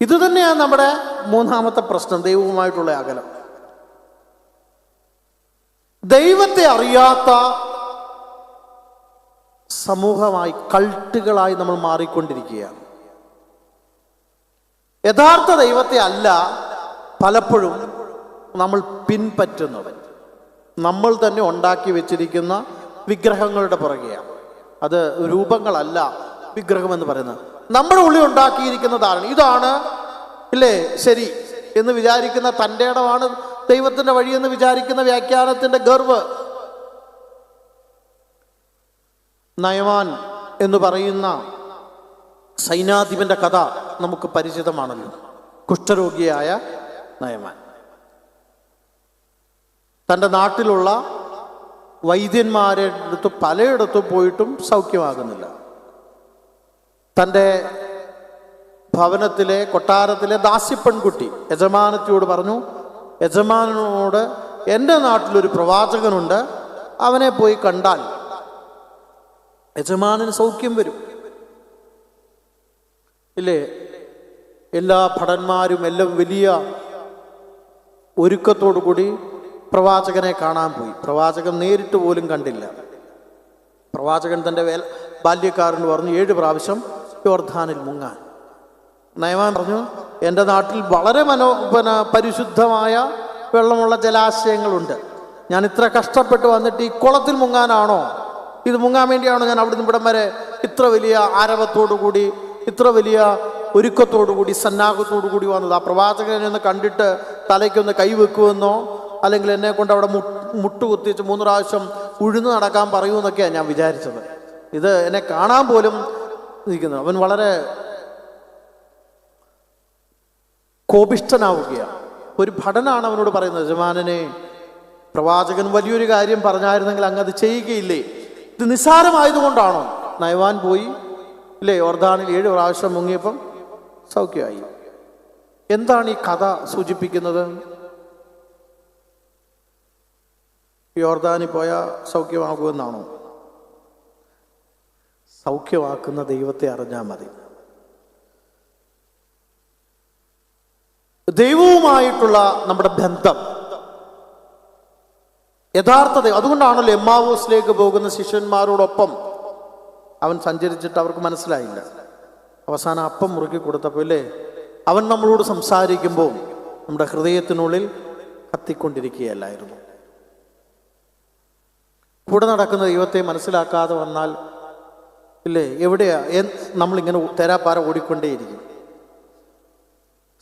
ഇത് തന്നെയാണ് നമ്മുടെ മൂന്നാമത്തെ പ്രശ്നം, ദൈവവുമായിട്ടുള്ള അകലം. ദൈവത്തെ അറിയാത്ത സമൂഹമായി, കൾട്ടുകളായി നമ്മൾ മാറിക്കൊണ്ടിരിക്കുകയാണ്. യഥാർത്ഥ ദൈവത്തെ അല്ല പലപ്പോഴും നമ്മൾ പിൻപറ്റുന്നത്. നമ്മൾ തന്നെ ഉണ്ടാക്കി വെച്ചിരിക്കുന്ന വിഗ്രഹങ്ങളുടെ പുറകെയാണ്. അത് രൂപങ്ങളല്ല വിഗ്രഹം എന്ന് പറയുന്നത്. നമ്മുടെ ഉള്ളിൽ ഉണ്ടാക്കിയിരിക്കുന്നതാണ്. ഇതാണ് ഇല്ലേ ശരി എന്ന് വിചാരിക്കുന്ന തൻ്റെ ഇടമാണ് ദൈവത്തിൻ്റെ വഴിയെന്ന് വിചാരിക്കുന്ന വ്യാഖ്യാനത്തിൻ്റെ ഗർവ്. നയമാൻ എന്ന് പറയുന്ന സൈന്യാധിപൻ്റെ കഥ നമുക്ക് പരിചിതമാണല്ലോ. കുഷ്ഠരോഗിയായ നയമാൻ തൻ്റെ നാട്ടിലുള്ള വൈദ്യന്മാരെ അടുത്ത് പലയിടത്തും പോയിട്ടും സൗഖ്യമാകുന്നില്ല. തൻ്റെ ഭവനത്തിലെ കൊട്ടാരത്തിലെ ദാസ്യപ്പെൺകുട്ടി യജമാനത്തിയോട് പറഞ്ഞു, യജമാനനോട് എൻ്റെ നാട്ടിലൊരു പ്രവാചകനുണ്ട്, അവനെ പോയി കണ്ടാൽ യജമാനന് സൗഖ്യം വരും. ഇല്ലേ? എല്ലാ ഭടന്മാരും എല്ലാം വലിയ ഒരുക്കത്തോടു കൂടി പ്രവാചകനെ കാണാൻ പോയി. പ്രവാചകൻ നേരിട്ട് പോലും കണ്ടില്ല. പ്രവാചകൻ തൻ്റെ ബാല്യക്കാരന് പറഞ്ഞു 7 പ്രാവശ്യം യോർദാനിൽ മുങ്ങാൻ. നയമാൻ പറഞ്ഞു, എൻ്റെ നാട്ടിൽ വളരെ പരിശുദ്ധമായ വെള്ളമുള്ള ജലാശയങ്ങളുണ്ട്. ഞാൻ ഇത്ര കഷ്ടപ്പെട്ട് വന്നിട്ട് ഈ കുളത്തിൽ മുങ്ങാനാണോ? ഇത് മുങ്ങാൻ വേണ്ടിയാണോ ഞാൻ അവിടുന്ന് ഇവിടം വരെ ഇത്ര വലിയ ആരവത്തോടു കൂടി, ഇത്ര വലിയ ഒരുക്കത്തോടു കൂടി, സന്നാഹത്തോടു കൂടി വന്നത്? ആ പ്രവാചകനെ ഒന്ന് കണ്ടിട്ട് തലയ്ക്കൊന്ന് കൈവെക്കുമെന്നോ അല്ലെങ്കിൽ എന്നെ കൊണ്ട് അവിടെ മുട്ടുകുത്തിച്ച് 3 പ്രാവശ്യം ഉഴുന്ന് നടക്കാൻ പറയുമെന്നൊക്കെയാണ് ഞാൻ വിചാരിച്ചത്. ഇത് എന്നെ കാണാൻ പോലും ഇരിക്കുന്നത്. അവൻ വളരെ കോപിഷ്ഠനാവുകയാണ്. ഒരു ഭടനാണ് അവനോട് പറയുന്നത്, യജമാനനെ, പ്രവാചകൻ വലിയൊരു കാര്യം പറഞ്ഞായിരുന്നെങ്കിൽ അങ്ങ് അത് ചെയ്യുകയില്ലേ? ഇത് നിസ്സാരമായതുകൊണ്ടാണോ? നയമാൻ പോയി ഇല്ലേ, യോർദാനിൽ 7 പ്രാവശ്യം മുങ്ങിയപ്പം സൗഖ്യമായി. എന്താണ് ഈ കഥ സൂചിപ്പിക്കുന്നത്? യോർദാനിൽ പോയാൽ സൗഖ്യമാകുമെന്നാണോ? സൗഖ്യമാക്കുന്ന ദൈവത്തെ അറിഞ്ഞാൽ മതി. ദൈവവുമായിട്ടുള്ള നമ്മുടെ ബന്ധം യഥാർത്ഥത. അതുകൊണ്ടാണല്ലോ എമ്മാവൂസിലേക്ക് പോകുന്ന ശിഷ്യന്മാരോടൊപ്പം അവൻ സഞ്ചരിച്ചിട്ട് അവർക്ക് മനസ്സിലായില്ല. അവസാനം അപ്പം മുറുക്കി കൊടുത്തപ്പോൾ ഇല്ലേ, അവൻ നമ്മളോട് സംസാരിക്കുമ്പോൾ നമ്മുടെ ഹൃദയത്തിനുള്ളിൽ കത്തിക്കൊണ്ടിരിക്കുകയല്ലായിരുന്നു. കൂടെ നടക്കുന്ന ദൈവത്തെ മനസ്സിലാക്കാതെ വന്നാൽ ഇല്ലേ, എവിടെയാ നമ്മളിങ്ങനെ തെരാപ്പാര ഓടിക്കൊണ്ടേയിരിക്കും.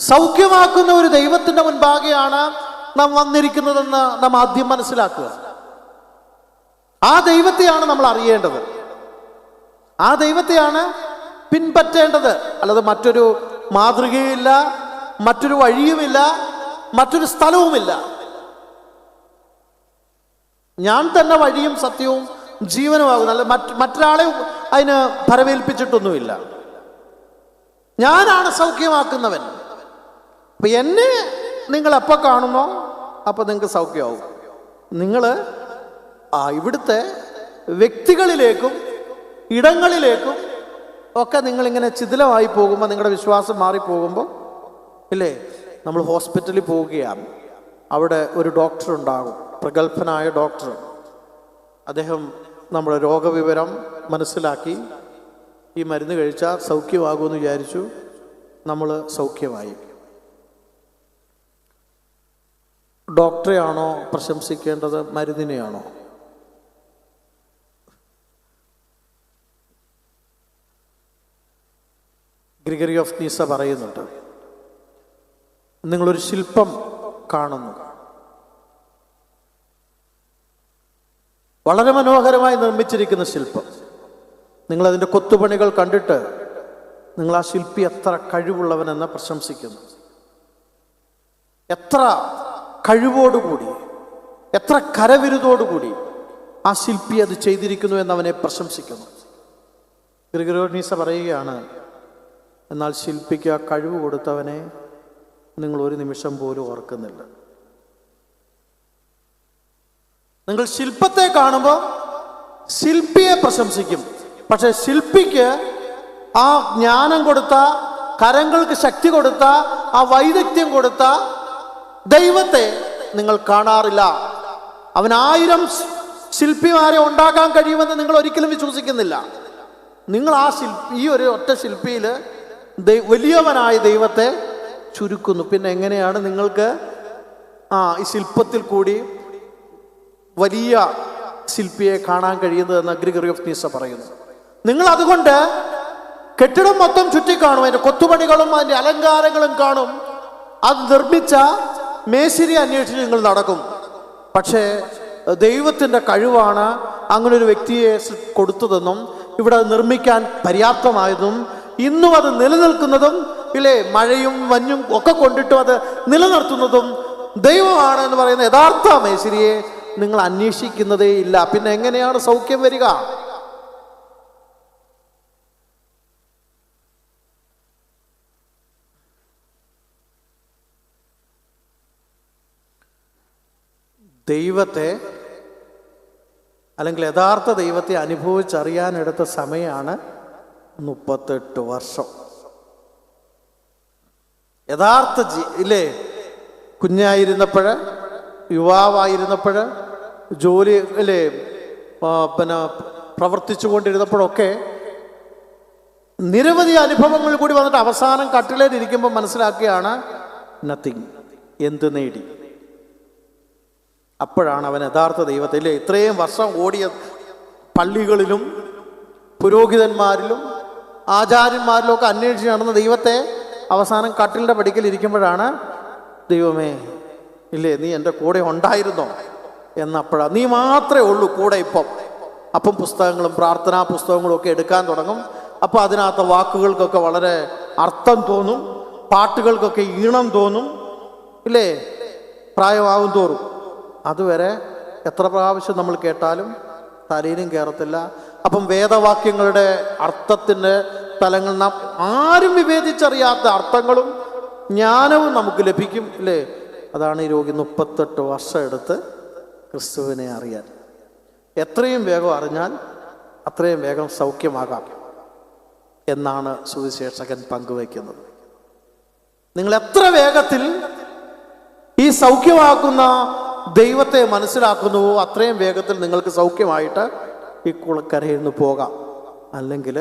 സൗഖ്യമാക്കുന്ന ഒരു ദൈവത്തിൻ്റെ മുൻപാകെയാണ് നാം വന്നിരിക്കുന്നതെന്ന് നാം ആദ്യം മനസ്സിലാക്കുക. ആ ദൈവത്തെയാണ് നമ്മൾ അറിയേണ്ടത്, ആ ദൈവത്തെയാണ് പിൻപറ്റേണ്ടത്. അല്ലാതെ മറ്റൊരു മാതൃകയില്ല, മറ്റൊരു വഴിയുമില്ല, മറ്റൊരു സ്ഥലവുമില്ല. ഞാൻ തന്നെ വഴിയും സത്യവും ജീവനുമാകുന്നു. അല്ല മറ്റൊരാളെ അതിന് ഫലമേൽപ്പിച്ചിട്ടൊന്നുമില്ല. ഞാനാണ് സൗഖ്യമാക്കുന്നവൻ. അപ്പൊ എന്നെ നിങ്ങൾ എപ്പോൾ കാണുന്നോ അപ്പോൾ നിങ്ങൾക്ക് സൗഖ്യമാവും. നിങ്ങൾ ഇവിടുത്തെ വ്യക്തികളിലേക്കും ഇടങ്ങളിലേക്കും ഒക്കെ നിങ്ങളിങ്ങനെ ചിതിലമായി പോകുമ്പോൾ, നിങ്ങളുടെ വിശ്വാസം മാറിപ്പോകുമ്പോൾ ഇല്ലേ, നമ്മൾ ഹോസ്പിറ്റലിൽ പോവുകയാണ്. അവിടെ ഒരു ഡോക്ടർ ഉണ്ടാകും, പ്രഗത്ഭനായ ഡോക്ടർ. അദ്ദേഹം നമ്മുടെ രോഗവിവരം മനസ്സിലാക്കി ഈ മരുന്ന് കഴിച്ചാൽ സൗഖ്യമാകുമെന്ന് വിചാരിച്ചു. നമ്മൾ സൗഖ്യമായി. ഡോക്ടറെയാണോ പ്രശംസിക്കേണ്ടത്, മരുന്നിനെയാണോ? ഗ്രിഗറി ഓഫ് നീസ പറയുന്നുണ്ട്, നിങ്ങളൊരു ശില്പം കാണുന്നു, വളരെ മനോഹരമായി നിർമ്മിച്ചിരിക്കുന്ന ശില്പം. നിങ്ങളതിൻ്റെ കൊത്തുപണികൾ കണ്ടിട്ട് നിങ്ങൾ ആ ശില്പി എത്ര കഴിവുള്ളവനെന്ന് പ്രശംസിക്കുന്നു. എത്ര കഴിവോടുകൂടി, എത്ര കരവിരുതോടുകൂടി ആ ശില്പി അത് ചെയ്തിരിക്കുന്നു എന്നവനെ പ്രശംസിക്കുന്നു. ഗ്രിഗറിയോനീസ പറയുകയാണ്, എന്നാൽ ശില്പിക്ക് ആ കഴിവ് കൊടുത്തവനെ നിങ്ങൾ ഒരു നിമിഷം പോലും ഓർക്കുന്നില്ല. നിങ്ങൾ ശില്പത്തെ കാണുമ്പോൾ ശില്പിയെ പ്രശംസിക്കും, പക്ഷെ ശില്പിക്ക് ആ ജ്ഞാനം കൊടുത്ത, കരങ്ങൾക്ക് ശക്തി കൊടുത്ത, ആ വൈദഗ്ധ്യം കൊടുത്ത ദൈവത്തെ നിങ്ങൾ കാണാറില്ല. അവൻ 1000 ശില്പിമാരെ ഉണ്ടാക്കാൻ കഴിയുമെന്ന് നിങ്ങൾ ഒരിക്കലും വിശ്വസിക്കുന്നില്ല. നിങ്ങൾ ആ ഈ ഒരു ഒറ്റ ശില്പിയിൽ വലിയവനായ ദൈവത്തെ ചുരുക്കുന്നു. പിന്നെ എങ്ങനെയാണ് നിങ്ങൾക്ക് ഈ ശില്പത്തിൽ കൂടി വലിയ ശില്പിയെ കാണാൻ കഴിയുന്നതെന്ന് ഗ്രിഗറി ഓഫ് നീസ പറയുന്നു. നിങ്ങൾ അതുകൊണ്ട് കെട്ടിടം മൊത്തം ചുറ്റിക്കാണും, അതിൻ്റെ കൊത്തുപണികളും അതിൻ്റെ അലങ്കാരങ്ങളും കാണും. അത് നിർമ്മിച്ച മേശിരി അന്വേഷിച്ച് നിങ്ങൾ നടക്കും. പക്ഷേ ദൈവത്തിൻ്റെ കഴിവാണ് അങ്ങനെ ഒരു വ്യക്തിയെ കൊടുത്തതെന്നും ഇവിടെ നിർമ്മിക്കാൻ പര്യാപ്തമായതും ഇന്നും അത് നിലനിൽക്കുന്നതും ഇല്ലേ, മഴയും മഞ്ഞും ഒക്കെ കൊണ്ടിട്ടും അത് നിലനിർത്തുന്നതും ദൈവമാണ് എന്ന് പറയുന്ന യഥാർത്ഥ മേശിരിയെ നിങ്ങൾ അന്വേഷിക്കുന്നതേ ഇല്ല. പിന്നെ എങ്ങനെയാണ് സൗഖ്യം വരിക? ദൈവത്തെ അല്ലെങ്കിൽ യഥാർത്ഥ ദൈവത്തെ അനുഭവിച്ചറിയാനെടുത്ത സമയമാണ് 38 വർഷം. യഥാർത്ഥ ഇല്ലേ, കുഞ്ഞായിരുന്നപ്പോൾ, യുവാവായിരുന്നപ്പോൾ, ജോലി അല്ലേ പിന്നെ പ്രവർത്തിച്ചു കൊണ്ടിരുന്നപ്പോഴൊക്കെ നിരവധി അനുഭവങ്ങൾ കൂടി വന്നിട്ട് അവസാനം കട്ടിലേലിരിക്കുമ്പോൾ മനസ്സിലാക്കിയാണ് നത്തിങ്, എന്ത് നേടി. അപ്പോഴാണ് അവൻ യഥാർത്ഥ ദൈവത്തെ ഇല്ലേ ഇത്രയും വർഷം ഓടിയ പള്ളികളിലും പുരോഹിതന്മാരിലും ആചാര്യന്മാരിലും ഒക്കെ അന്വേഷിച്ച് നടന്ന ദൈവത്തെ അവസാനം കട്ടിലിൻ്റെ പടിക്കൽ ഇരിക്കുമ്പോഴാണ് ദൈവമേ ഇല്ലേ നീ എൻ്റെ കൂടെ ഉണ്ടായിരുന്നോ എന്നപ്പോഴാണ്, നീ മാത്രമേ ഉള്ളൂ കൂടെ ഇപ്പം. അപ്പം പുസ്തകങ്ങളും പ്രാർത്ഥനാ പുസ്തകങ്ങളും ഒക്കെ എടുക്കാൻ തുടങ്ങും. അപ്പോൾ അതിനകത്ത് വാക്കുകൾക്കൊക്കെ വളരെ അർത്ഥം തോന്നും, പാട്ടുകൾക്കൊക്കെ ഈണം തോന്നും ഇല്ലേ, പ്രായമാവും തോറും. അതുവരെ എത്ര പ്രാവശ്യം നമ്മൾ കേട്ടാലും തലയിലും കയറത്തില്ല. അപ്പം വേദവാക്യങ്ങളുടെ അർത്ഥത്തിൻ്റെ തലങ്ങൾ നാം ആരും വിവേചിച്ചറിയാത്ത അർത്ഥങ്ങളും ജ്ഞാനവും നമുക്ക് ലഭിക്കും ഇല്ലേ. അതാണ് ഈ രോഗി 38 വർഷം എടുത്ത് ക്രിസ്തുവിനെ അറിയാൻ. എത്രയും വേഗം അറിഞ്ഞാൽ അത്രയും വേഗം സൗഖ്യമാകാം എന്നാണ് സുവിശേഷകൻ പങ്കുവയ്ക്കുന്നത്. നിങ്ങൾ എത്ര വേഗത്തിൽ ഈ സൗഖ്യമാക്കുന്ന ദൈവത്തെ മനസ്സിലാക്കുന്നുവോ അത്രയും വേഗത്തിൽ നിങ്ങൾക്ക് സൗഖ്യമായിട്ട് ഈ കുളക്കരയിൽ നിന്ന് പോകാം. അല്ലെങ്കിൽ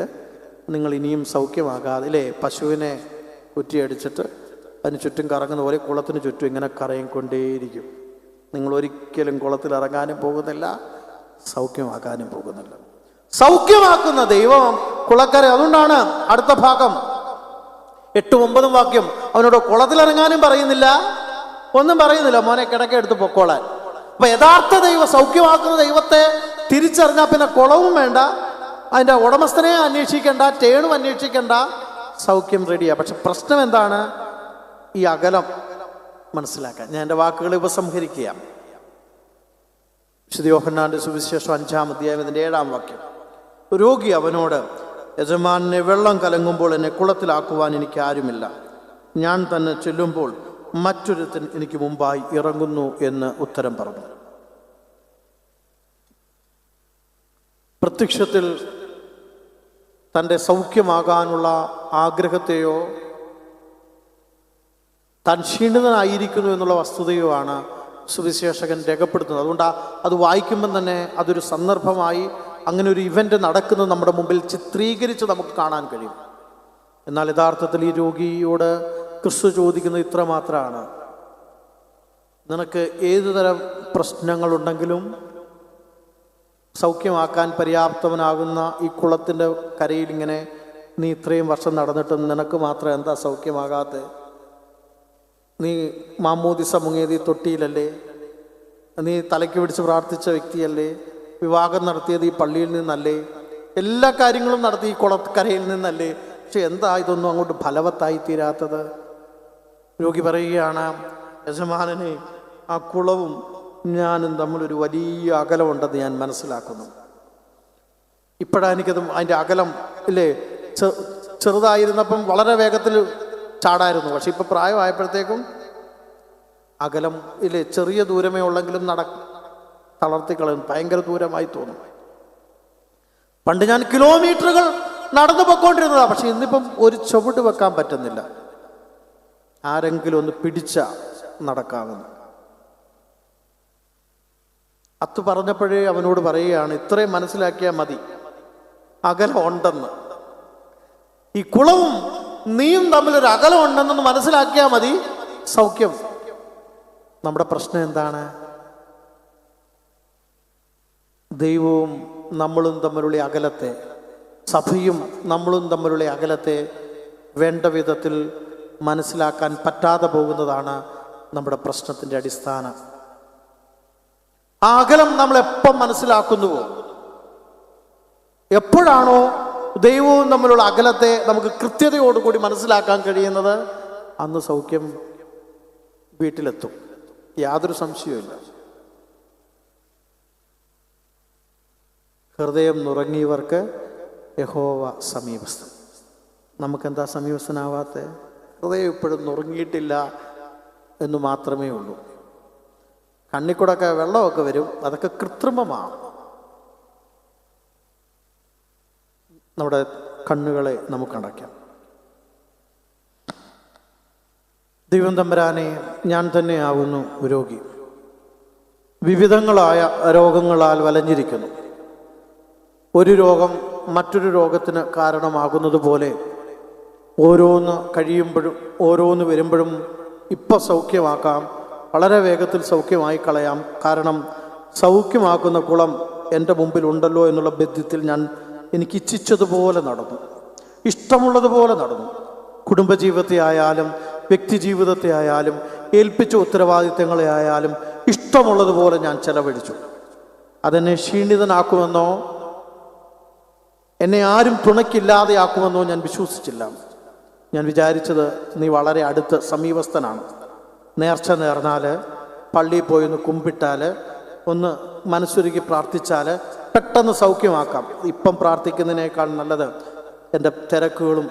നിങ്ങൾ ഇനിയും സൗഖ്യമാകാതെ ഇല്ലേ, പശുവിനെ കുറ്റിയടിച്ചിട്ട് അതിന് ചുറ്റും കറങ്ങുന്ന പോലെ കുളത്തിന് ചുറ്റും ഇങ്ങനെ കറങ്ങിക്കൊണ്ടേയിരിക്കും. നിങ്ങൾ ഒരിക്കലും കുളത്തിൽ ഇറങ്ങാനും പോകുന്നില്ല, സൗഖ്യമാക്കാനും പോകുന്നില്ല. സൗഖ്യമാക്കുന്ന ദൈവം കുളക്കര. അതുകൊണ്ടാണ് അടുത്ത ഭാഗം 8-9 വാക്യം അവനോട് കുളത്തിലിറങ്ങാനും പറയുന്നില്ല, ഒന്നും പറയുന്നില്ല, മോനെ കിടക്കെടുത്ത് പൊക്കോളാൻ. അപ്പൊ യഥാർത്ഥ ദൈവം സൗഖ്യമാക്കുന്ന ദൈവത്തെ തിരിച്ചറിഞ്ഞാൽ പിന്നെ കുളവും വേണ്ട, അതിൻ്റെ ഉടമസ്ഥനെ അന്വേഷിക്കേണ്ട, ടേണും അന്വേഷിക്കേണ്ട, സൗഖ്യം റെഡിയാ. പക്ഷെ പ്രശ്നം എന്താണ്? ഈ അകലം മനസ്സിലാക്കാൻ. ഞാൻ എൻ്റെ വാക്കുകൾ ഉപസംഹരിക്കുക. വിശുദ്ധ യോഹന്നാന്റെ സുവിശേഷം 5-ാം അധ്യായം 7-ാം വാക്യം. രോഗി അവനോട്, യജമാനെ വെള്ളം കലങ്ങുമ്പോൾ എന്നെ കുളത്തിലാക്കുവാൻ എനിക്ക് ആരുമില്ല, ഞാൻ തന്നെ ചെല്ലുമ്പോൾ മറ്റൊരുത്തൻ എനിക്ക് മുമ്പായി ഇറങ്ങുന്നു എന്ന് ഉത്തരം പറഞ്ഞു. പ്രത്യക്ഷത്തിൽ തൻ്റെ സൗഖ്യമാകാനുള്ള ആഗ്രഹത്തെയോ താൻ ക്ഷീണിതനായിരിക്കുന്നു എന്നുള്ള വസ്തുതയോ ആണ് സുവിശേഷകൻ രേഖപ്പെടുത്തുന്നത്. അതുകൊണ്ട് അത് വായിക്കുമ്പം തന്നെ അതൊരു സന്ദർഭമായി അങ്ങനെ ഒരു ഇവൻ്റ് നടക്കുന്നത് നമ്മുടെ മുമ്പിൽ ചിത്രീകരിച്ച് നമുക്ക് കാണാൻ കഴിയും. എന്നാൽ യഥാർത്ഥത്തിൽ ഈ രോഗിയോട് ക്രിസ്തു ചോദിക്കുന്നത് ഇത്ര മാത്രമാണ്: നിനക്ക് ഏതുതരം പ്രശ്നങ്ങളുണ്ടെങ്കിലും സൗഖ്യമാക്കാൻ പര്യാപ്തവനാകുന്ന ഈ കുളത്തിൻ്റെ കരയിൽ ഇങ്ങനെ നീ ഇത്രയും വർഷം നടന്നിട്ടും നിനക്ക് മാത്രം എന്താ സൗഖ്യമാകാതെ? നീ മാമോദിസ മുങ്ങിയത് തൊട്ടിയിലല്ലേ? നീ തലയ്ക്ക് പിടിച്ച് പ്രാർത്ഥിച്ച വ്യക്തിയല്ലേ? വിവാഹം നടത്തിയത് ഈ പള്ളിയിൽ നിന്നല്ലേ? എല്ലാ കാര്യങ്ങളും നടത്തി ഈ കുളക്കരയിൽ നിന്നല്ലേ? പക്ഷെ എന്താ ഇതൊന്നും അങ്ങോട്ട് ഫലവത്തായി തീരാത്തത്? രോഗി പറയുകയാണ്, യജമാനനെ, ആ കുളവും ഞാനും തമ്മിലൊരു വലിയ അകലമുണ്ടെന്ന് ഞാൻ മനസ്സിലാക്കുന്നു. ഇപ്പോഴാണ് എനിക്കത് അതിൻ്റെ അകലം ഇല്ലേ, ചെറുതായിരുന്നപ്പം വളരെ വേഗത്തിൽ ചാടായിരുന്നു. പക്ഷെ ഇപ്പം പ്രായമായപ്പോഴത്തേക്കും അകലം ഇല്ലേ, ചെറിയ ദൂരമേ ഉള്ളെങ്കിലും തളർത്തിക്കളയും, ഭയങ്കര ദൂരമായി തോന്നും. പണ്ട് ഞാൻ കിലോമീറ്ററുകൾ നടന്നു പൊയ്ക്കൊണ്ടിരുന്നതാണ്, പക്ഷെ ഇന്നിപ്പം ഒരു ചുവട് വെക്കാൻ പറ്റുന്നില്ല. ആരെങ്കിലും ഒന്ന് പിടിച്ച നടക്കാമെന്ന്. അത്ത് പറഞ്ഞപ്പോഴേ അവനോട് പറയുകയാണ്, ഇത്രയും മനസ്സിലാക്കിയാൽ മതി, അകലം ഉണ്ടെന്ന്. ഈ കുളവും നീയും തമ്മിലൊരു അകലം ഉണ്ടെന്ന് മനസ്സിലാക്കിയാൽ മതി, സൗഖ്യം. നമ്മുടെ പ്രശ്നം എന്താണ്? ദൈവവും നമ്മളും തമ്മിലുള്ള അകലത്തെ, സഭയും നമ്മളും തമ്മിലുള്ള അകലത്തെ വേണ്ട വിധത്തിൽ മനസ്സിലാക്കാൻ പറ്റാതെ പോകുന്നതാണ് നമ്മുടെ പ്രശ്നത്തിൻ്റെ അടിസ്ഥാനം. ആ അകലം നമ്മൾ എപ്പം മനസ്സിലാക്കുന്നുവോ, എപ്പോഴാണോ ദൈവവും തമ്മിലുള്ള അകലത്തെ നമുക്ക് കൃത്യതയോടുകൂടി മനസ്സിലാക്കാൻ കഴിയുന്നത്, അന്ന് സൗഖ്യം വീട്ടിലെത്തും. യാതൊരു സംശയവുമില്ല. ഹൃദയം നുറങ്ങിയവർക്ക് യഹോവ സമീപസ്ഥൻ. നമുക്കെന്താ സമീപസ്ഥനാവാത്തെ? ഹൃദയം ഇപ്പോഴും നുറങ്ങിയിട്ടില്ല എന്ന് മാത്രമേ ഉള്ളൂ. കണ്ണിക്കൂടൊക്കെ വെള്ളമൊക്കെ വരും, അതൊക്കെ കൃത്രിമമാണ്. നമ്മുടെ കണ്ണുകളെ നമുക്ക് അടയ്ക്കാം. ദൈവം തമ്പുരാനെ, ഞാൻ തന്നെയാവുന്നു രോഗി. വിവിധങ്ങളായ രോഗങ്ങളാൽ വലഞ്ഞിരിക്കുന്നു. ഒരു രോഗം മറ്റൊരു രോഗത്തിന് കാരണമാകുന്നത് പോലെ ഓരോന്ന് കഴിയുമ്പോഴും ഓരോന്ന് വരുമ്പോഴും ഇപ്പം സൗഖ്യമാക്കാം, വളരെ വേഗത്തിൽ സൗഖ്യമായി കളയാം. കാരണം സൗഖ്യമാക്കുന്ന കുളം എൻ്റെ മുമ്പിലുണ്ടല്ലോ എന്നുള്ള ബോധ്യത്തിൽ ഞാൻ എനിക്ക് ഇച്ഛിച്ചതുപോലെ നടന്നു, ഇഷ്ടമുള്ളതുപോലെ നടന്നു. കുടുംബജീവിതത്തെ ആയാലും വ്യക്തി ജീവിതത്തെ ആയാലും ഏൽപ്പിച്ച ഉത്തരവാദിത്തങ്ങളെ ആയാലും ഇഷ്ടമുള്ളതുപോലെ ഞാൻ ചെലവഴിച്ചു. അതെന്നെ ക്ഷീണിതനാക്കുമെന്നോ എന്നെ ആരും തുണയ്ക്കില്ലാതെയാക്കുമെന്നോ ഞാൻ വിശ്വസിച്ചില്ല. ഞാൻ വിചാരിച്ചത് നീ വളരെ അടുത്ത് സമീപസ്ഥനാണ്. നേർച്ച നേർന്നാൽ, പള്ളിയിൽ പോയി ഒന്ന് കുമ്പിട്ടാൽ, ഒന്ന് മനസ്സുരുക്കി പ്രാർത്ഥിച്ചാൽ പെട്ടെന്ന് സൗഖ്യമാക്കാം. ഇപ്പം പ്രാർത്ഥിക്കുന്നതിനേക്കാൾ നല്ലത് എൻ്റെ തിരക്കുകളും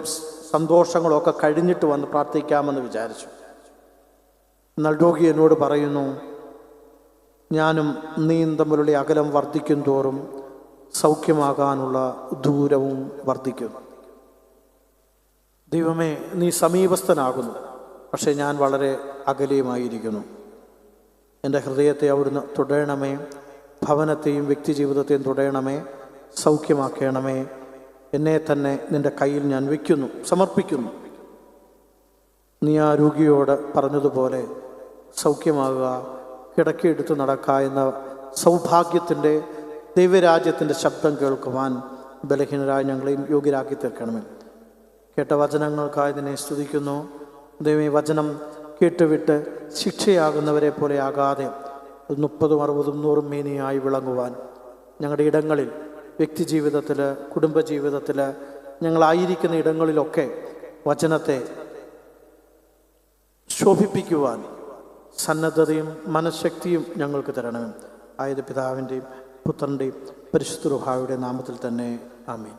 സന്തോഷങ്ങളും ഒക്കെ കഴിഞ്ഞിട്ട് വന്ന് പ്രാർത്ഥിക്കാമെന്ന് വിചാരിച്ചു. എന്നാൽ രോഗി എന്നോട് പറയുന്നു, ഞാനും നീയും തമ്മിലുള്ള അകലം വർദ്ധിക്കും തോറും സൗഖ്യമാകാനുള്ള ദൂരവും വർദ്ധിക്കുന്നു. ദൈവമേ, നീ സമീപസ്ഥനാകുന്നു, പക്ഷേ ഞാൻ വളരെ അകലെയുമായിരിക്കുന്നു. എൻ്റെ ഹൃദയത്തെ അവിടുന്ന് തുടരണമേ, ഭവനത്തെയും വ്യക്തി ജീവിതത്തെയും തുടരണമേ, സൗഖ്യമാക്കണമേ. എന്നെ തന്നെ നിൻ്റെ കയ്യിൽ ഞാൻ വയ്ക്കുന്നു, സമർപ്പിക്കുന്നു. നീ ആ രോഗിയോട് പറഞ്ഞതുപോലെ സൗഖ്യമാകുക, കിടക്കിയെടുത്ത് നടക്കുക എന്ന സൗഭാഗ്യത്തിൻ്റെ ദൈവരാജ്യത്തിൻ്റെ ശബ്ദം കേൾക്കുവാൻ ബലഹീനരായ ഞങ്ങളെയും യോഗ്യരാക്കി തീർക്കണമേ. കേട്ട വചനങ്ങൾക്കായി നിന്നെ സ്തുതിക്കുന്നു. ദൈവമേ, വചനം കേട്ടുവിട്ട് ശിക്ഷയാകുന്നവരെ പോലെ ആകാതെ 30, 60, 100 മേനിയായി വിളങ്ങുവാൻ ഞങ്ങളുടെ ഇടങ്ങളിൽ, വ്യക്തി ജീവിതത്തിൽ, കുടുംബജീവിതത്തിൽ, ഞങ്ങളായിരിക്കുന്ന ഇടങ്ങളിലൊക്കെ വചനത്തെ ശോഭിപ്പിക്കുവാൻ സന്നദ്ധതയും മനഃശക്തിയും ഞങ്ങൾക്ക് തരണമേ. ആയത് പിതാവിൻ്റെയും പുത്രൻ്റെയും പരിശുദ്ധ റൂഹായുടെ നാമത്തിൽ തന്നെ. ആമേൻ.